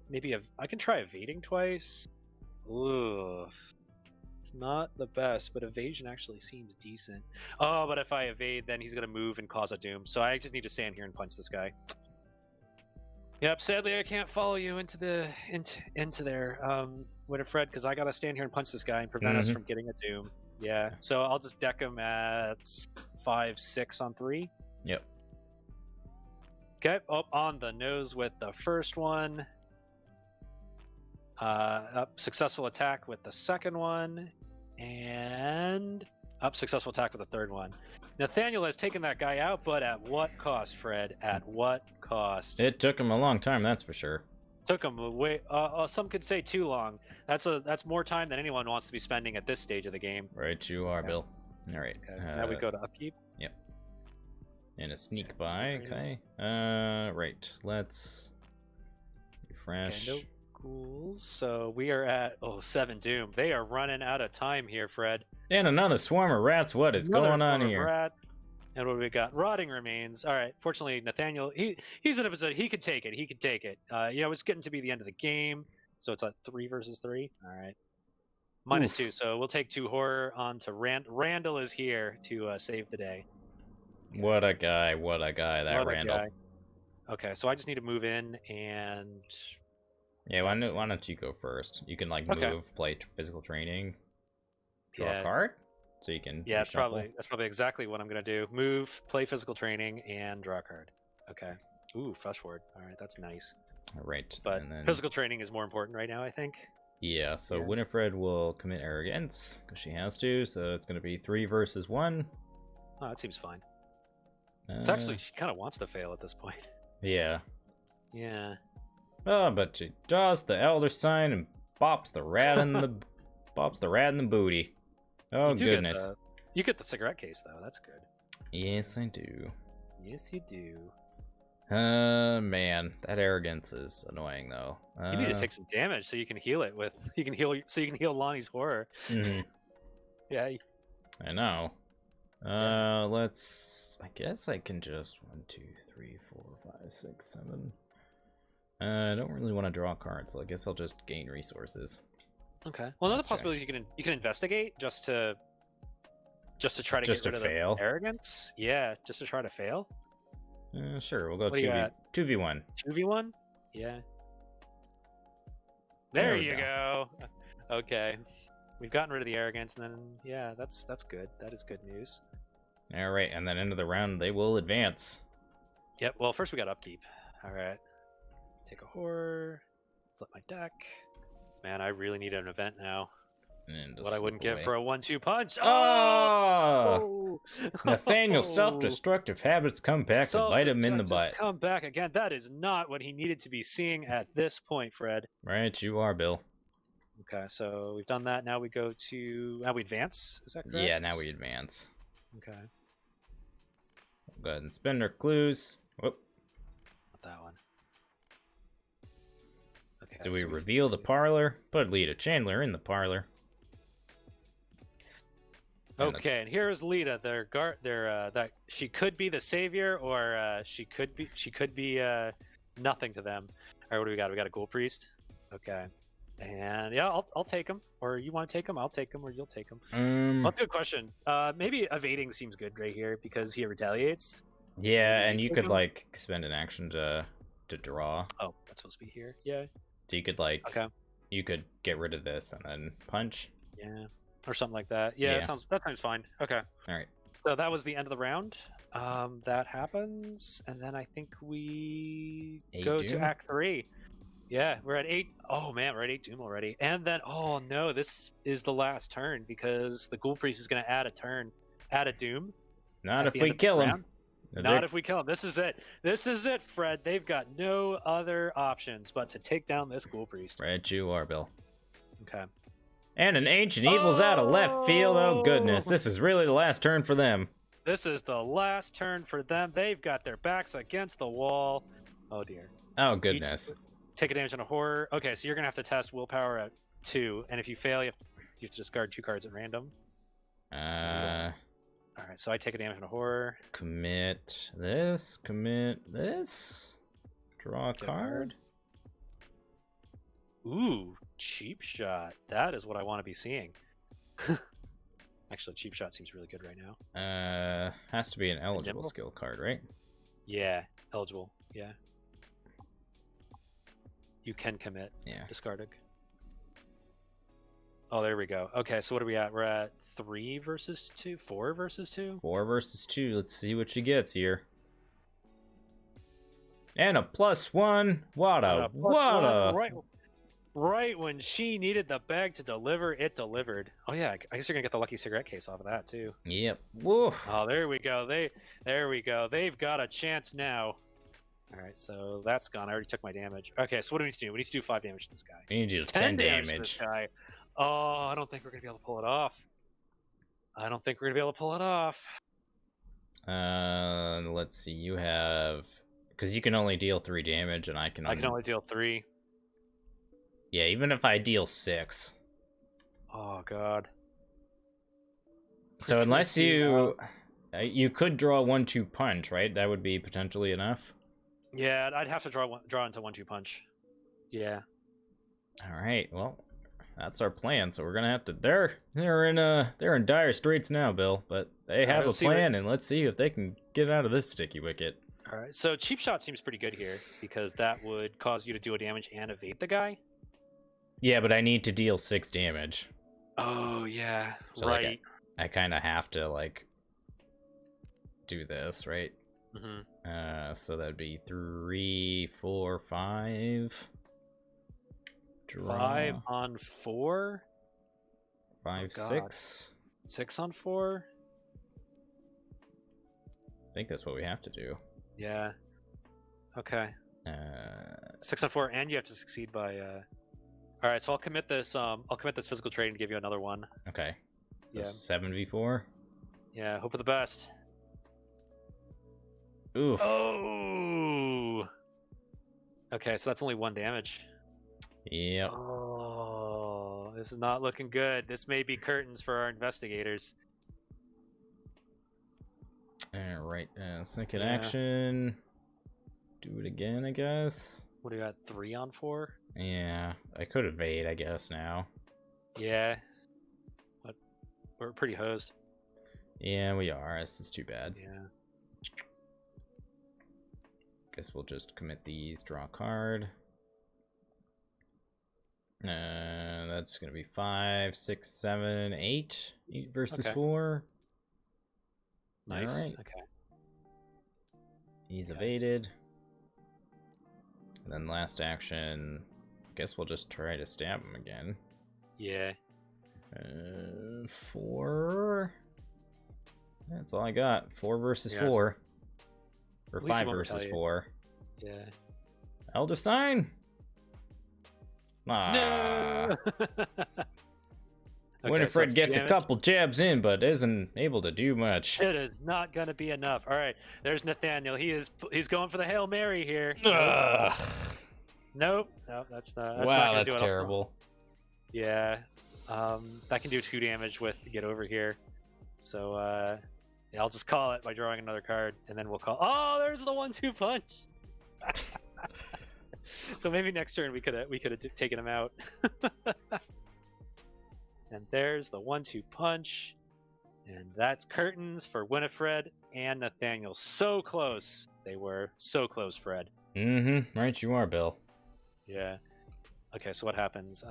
I can try evading twice. Ugh. It's not the best, but evasion actually seems decent. Oh, but if I evade, then he's gonna move and cause a doom. So I just need to stand here and punch this guy. Yep. Sadly, I can't follow you into there, Winifred, because I gotta stand here and punch this guy and prevent us from getting a doom. Yeah. So I'll just deck him at 5/6 on 3. Yep. Okay. Up on the nose with the first one. Up successful attack with the second one, and up successful attack with the third one. Nathaniel has taken that guy out, but at what cost, Fred? At what cost? It took him a long time, that's for sure. Took him way. Some could say too long. That's more time than anyone wants to be spending at this stage of the game. Right, you are, Bill. All right. Okay. Now we go to upkeep. Yep. And a sneak by. Okay. Right. Let's refresh. Okay, no ghouls. So we are at 7 doom. They are running out of time here, Fred. And another swarm of rats. What is going on here? Rats. And what do we got? Rotting remains. All right. Fortunately, Nathaniel, he's in a position. He could take it. He could take it. It's getting to be the end of the game, so it's a 3 versus 3. All right. -2. So we'll take 2 horror on to Randall is here to save the day. What a guy! What a guy! That Randall. Guy. Okay, so I just need to move in and. Yeah, why don't you go first? You can move, play physical training, draw a card, so you can. Yeah, that's probably exactly what I'm gonna do. Move, play physical training, and draw a card. Okay. Ooh, flash forward. All right, that's nice. All right, but physical training is more important right now, I think. Yeah. So Winifred will commit arrogance because she has to. So it's gonna be 3 versus 1. Oh, that seems fine. It's actually she kind of wants to fail at this point. Yeah. Yeah. Oh, but she draws the elder sign and bops the rat in the booty. Oh goodness! You get the cigarette case though. That's good. Yes, I do. Yes, you do. Man, that arrogance is annoying though. You need to take some damage so you can heal it with. You can heal Lonnie's horror. Mm-hmm. Yeah. I know. Let's. I guess I can just 1, 2, 3, 4, 5, 6, 7. I don't really want to draw cards, so I guess I'll just gain resources. Okay. Well, another possibility is you can investigate just to try to get rid of the arrogance. Yeah, just to try to fail. Sure, we'll go 2v1. 2v1? Yeah. There you go. Okay. We've gotten rid of the arrogance, and then that's good. That is good news. All right, and then end of the round they will advance. Yep. Well, first we got upkeep. All right. Take a horror. Flip my deck. Man, I really need an event now. And what I wouldn't give for a 1-2 punch. Oh! Nathaniel's self-destructive habits come back to bite him in the butt. Come back again. That is not what he needed to be seeing at this point, Fred. Right, you are, Bill. Okay, so we've done that. Now we go to... Now we advance? Is that correct? Yeah, now we advance. Okay. We'll go ahead and spend our clues. Whoop. Not that one. Okay. So we reveal the parlor, put Lita Chandler in the parlor. Okay, and here's Lita. That she could be the savior, or she could be nothing to them. All right, what do we got? We got a Ghoul Priest. Okay, and yeah, I'll take him. Or you want to take him? I'll take him, or you'll take him. That's a good question. Maybe evading seems good right here because he retaliates. Yeah, and you could spend an action to draw. Oh, that's supposed to be here. Yeah. So you could you could get rid of this and then punch. Yeah. Or something like that. Yeah, that sounds fine. Okay. All right. So that was the end of the round. That happens, and then I think we go to Act 3. Yeah, we're at 8. Oh man, we're at 8 doom already. And then, oh no, this is the last turn because the Ghoul Priest is going to add a doom. Not if we kill him. Not if we kill him. This is it. This is it, Fred. They've got no other options but to take down this Ghoul Priest. Right, you are, Bill. Okay. And an Ancient Evil's out of left field. Oh, goodness. This is really the last turn for them. This is the last turn for them. They've got their backs against the wall. Oh, dear. Oh, goodness. Take a damage on a horror. Okay, so you're going to have to test willpower at 2. And if you fail, you have to discard 2 cards at random. All right, so I take a damage on a horror. Commit this. Draw a card. Ooh, cheap shot. That is what I want to be seeing. Actually, cheap shot seems really good right now. Has to be an eligible nimble? skill card, right? Yeah, eligible. Yeah. You can commit. Yeah. Discarded. Oh, there we go. Okay, so what are we at? We're at 3 versus 2? 4 versus 2? 4 versus 2. Let's see what she gets here. And a +1. What a Right when she needed the bag to deliver, it delivered. Oh yeah, I guess you're gonna get the lucky cigarette case off of that too. Yep. Woo. Oh, there we go. There we go. They've got a chance now. All right, so that's gone. I already took my damage. Okay, so what do we need to do? We need to do 5 damage to this guy. We need to do 10 to this damage. guy. Oh, I don't think we're gonna be able to pull it off. I don't think we're gonna be able to pull it off. Let's see. You have, because you can only deal 3 damage, and I can only deal 3. Yeah, even if I deal 6. Oh god. So unless you could draw 1-2 punch, right? That would be potentially enough. Yeah, I'd have to draw into 1-2 punch. Yeah. All right. Well, that's our plan. So we're gonna have to. They're in dire straits now, Bill. But they have a plan, and let's see if they can get out of this sticky wicket. All right. So cheap shot seems pretty good here because that would cause you to do a damage and evade the guy. Yeah, but I need to deal 6 damage. Oh yeah, so, right. Like, I kind of have to like do this, right? Mm-hmm. So that'd be 3, 4, 5. Draw. 5 on 4. 5, 6. 6 on 4. I think that's what we have to do. Yeah. Okay. 6 on 4, and you have to succeed by. All right, so I'll commit this. I'll commit this physical trade and give you another one. Okay. So yeah. 7v4. Yeah. Hope for the best. Oof. Oh. Okay, so that's only 1 damage. Yep. Oh, this is not looking good. This may be curtains for our investigators. All right. Second action. Do it again, I guess. What do you got? 3 on 4? Yeah, I could evade, I guess, now. Yeah. What? We're pretty hosed. Yeah, we are. This is too bad. Yeah. Guess we'll just commit these, draw a card. That's gonna be 5, 6, 7, 8. 8 versus 4. Nice. All right. Okay. He's evaded. And then last action, I guess we'll just try to stab him again. Yeah. 4. That's all I got. 4 versus 4. Or 5 versus 4. Yeah. Elder Sign. No. Winifred gets a couple jabs in, but isn't able to do much. It is not going to be enough. All right, there's Nathaniel. He's going for the Hail Mary here. Nope. No, that's not. That's wow, not gonna that's do it terrible. Yeah. That can do 2 damage with Get Over Here. So yeah, I'll just call it by drawing another card, and then we'll call. Oh, there's the 1-2 punch. So maybe next turn we could have taken him out. And there's the 1-2 punch, and that's curtains for Winifred and Nathaniel. So close they were. So close, Fred. Mm-hmm. Right, you are, Bill. Yeah. Okay, so what happens?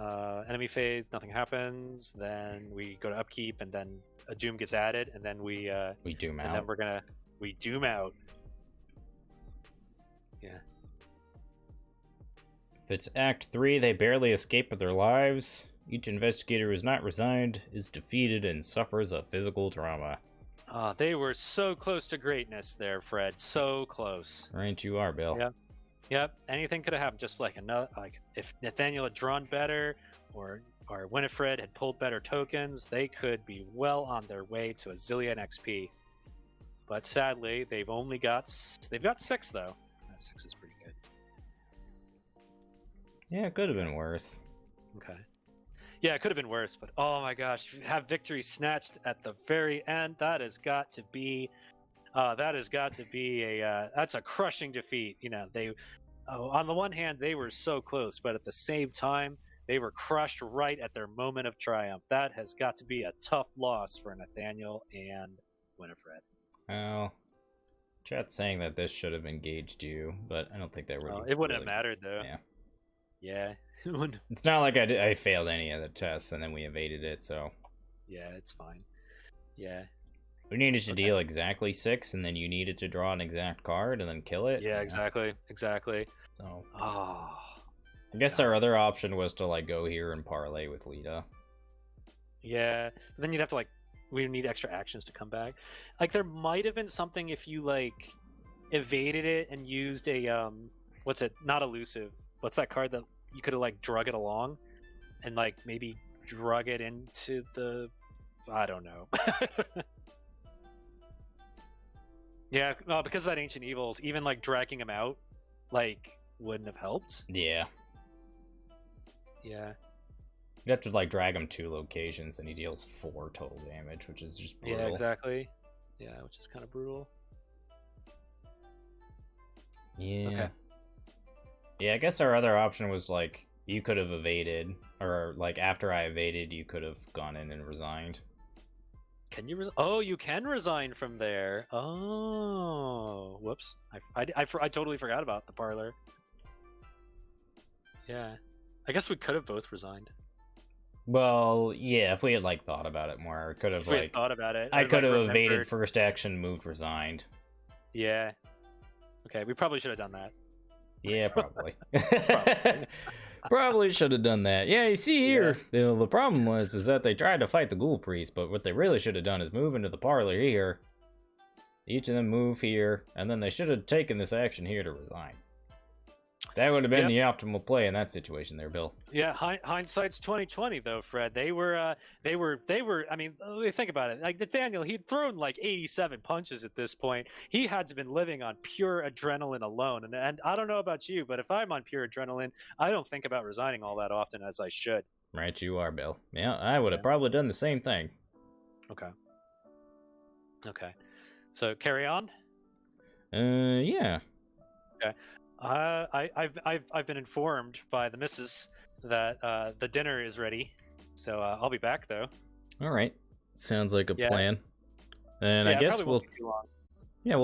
Enemy fades, nothing happens. Then we go to upkeep, and then a doom gets added, and then we doom out. And then we doom out. Yeah. If it's Act 3, they barely escape with their lives. Each investigator who is not resigned is defeated and suffers a physical trauma. They were so close to greatness there, Fred. So close. Right, you are, Bill. Yep. Anything could have happened. Just like if Nathaniel had drawn better, or Winifred had pulled better tokens, they could be well on their way to a zillion XP. But sadly, they've got 6 though. That 6 is pretty good. Yeah, it could have been worse. Okay. Yeah, it could have been worse, but oh my gosh, have victory snatched at the very end. That has got to be that's a crushing defeat. You know, on the one hand they were so close, but at the same time They were crushed right at their moment of triumph. That has got to be a tough loss for Nathaniel and Winifred. Well, chat's saying that this should have engaged you, but I don't think that really. It wouldn't have mattered though. Yeah. Yeah. It's not like I failed any of the tests and then we evaded it, so. Yeah, it's fine. Yeah. We needed to deal exactly 6, and then you needed to draw an exact card and then kill it. Yeah, exactly. So. Oh. I guess our other option was to like go here and parlay with Lita. Yeah, but then you'd have to like, we need extra actions to come back. Like there might have been something if you like evaded it and used a what's it? Not elusive. What's that card that you could have like drug it along, and like maybe drug it into the, I don't know. Yeah, because of that Ancient Evils, even like dragging him out, like wouldn't have helped. Yeah. Yeah. You have to like drag him 2 locations, and he deals 4 total damage, which is just brutal. Yeah, exactly. Yeah, which is kind of brutal. Yeah. Okay. Yeah, I guess our other option was like you could have evaded, or like after I evaded, you could have gone in and resigned. Can you? Oh, you can resign from there. Oh, whoops! I totally forgot about the parlor. Yeah, I guess we could have both resigned. Well, yeah, if we had like thought about it more, could have like thought about it. I could have evaded first action, moved, resigned. Yeah. Okay, we probably should have done that. Yeah, probably. Probably should have done that. Yeah, you see here, the problem was that they tried to fight the Ghoul Priest, but what they really should have done is move into the parlor here. Each of them move here, and then they should have taken this action here to resign. That would have been the optimal play in that situation there, Bill. Yeah, hindsight's 2020 though, Fred. They were. I mean, think about it. Like Nathaniel, he'd thrown like 87 punches at this point. He had to have been living on pure adrenaline alone. And I don't know about you, but if I'm on pure adrenaline, I don't think about resigning all that often as I should. Right, you are, Bill. Yeah, I would have probably done the same thing. Okay. So carry on. Yeah. Okay. I've been informed by the missus that the dinner is ready, so I'll be back though. All right, sounds like a plan. And I guess we'll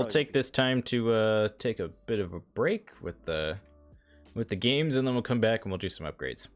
take this time to take a bit of a break with the games, and then we'll come back and we'll do some upgrades.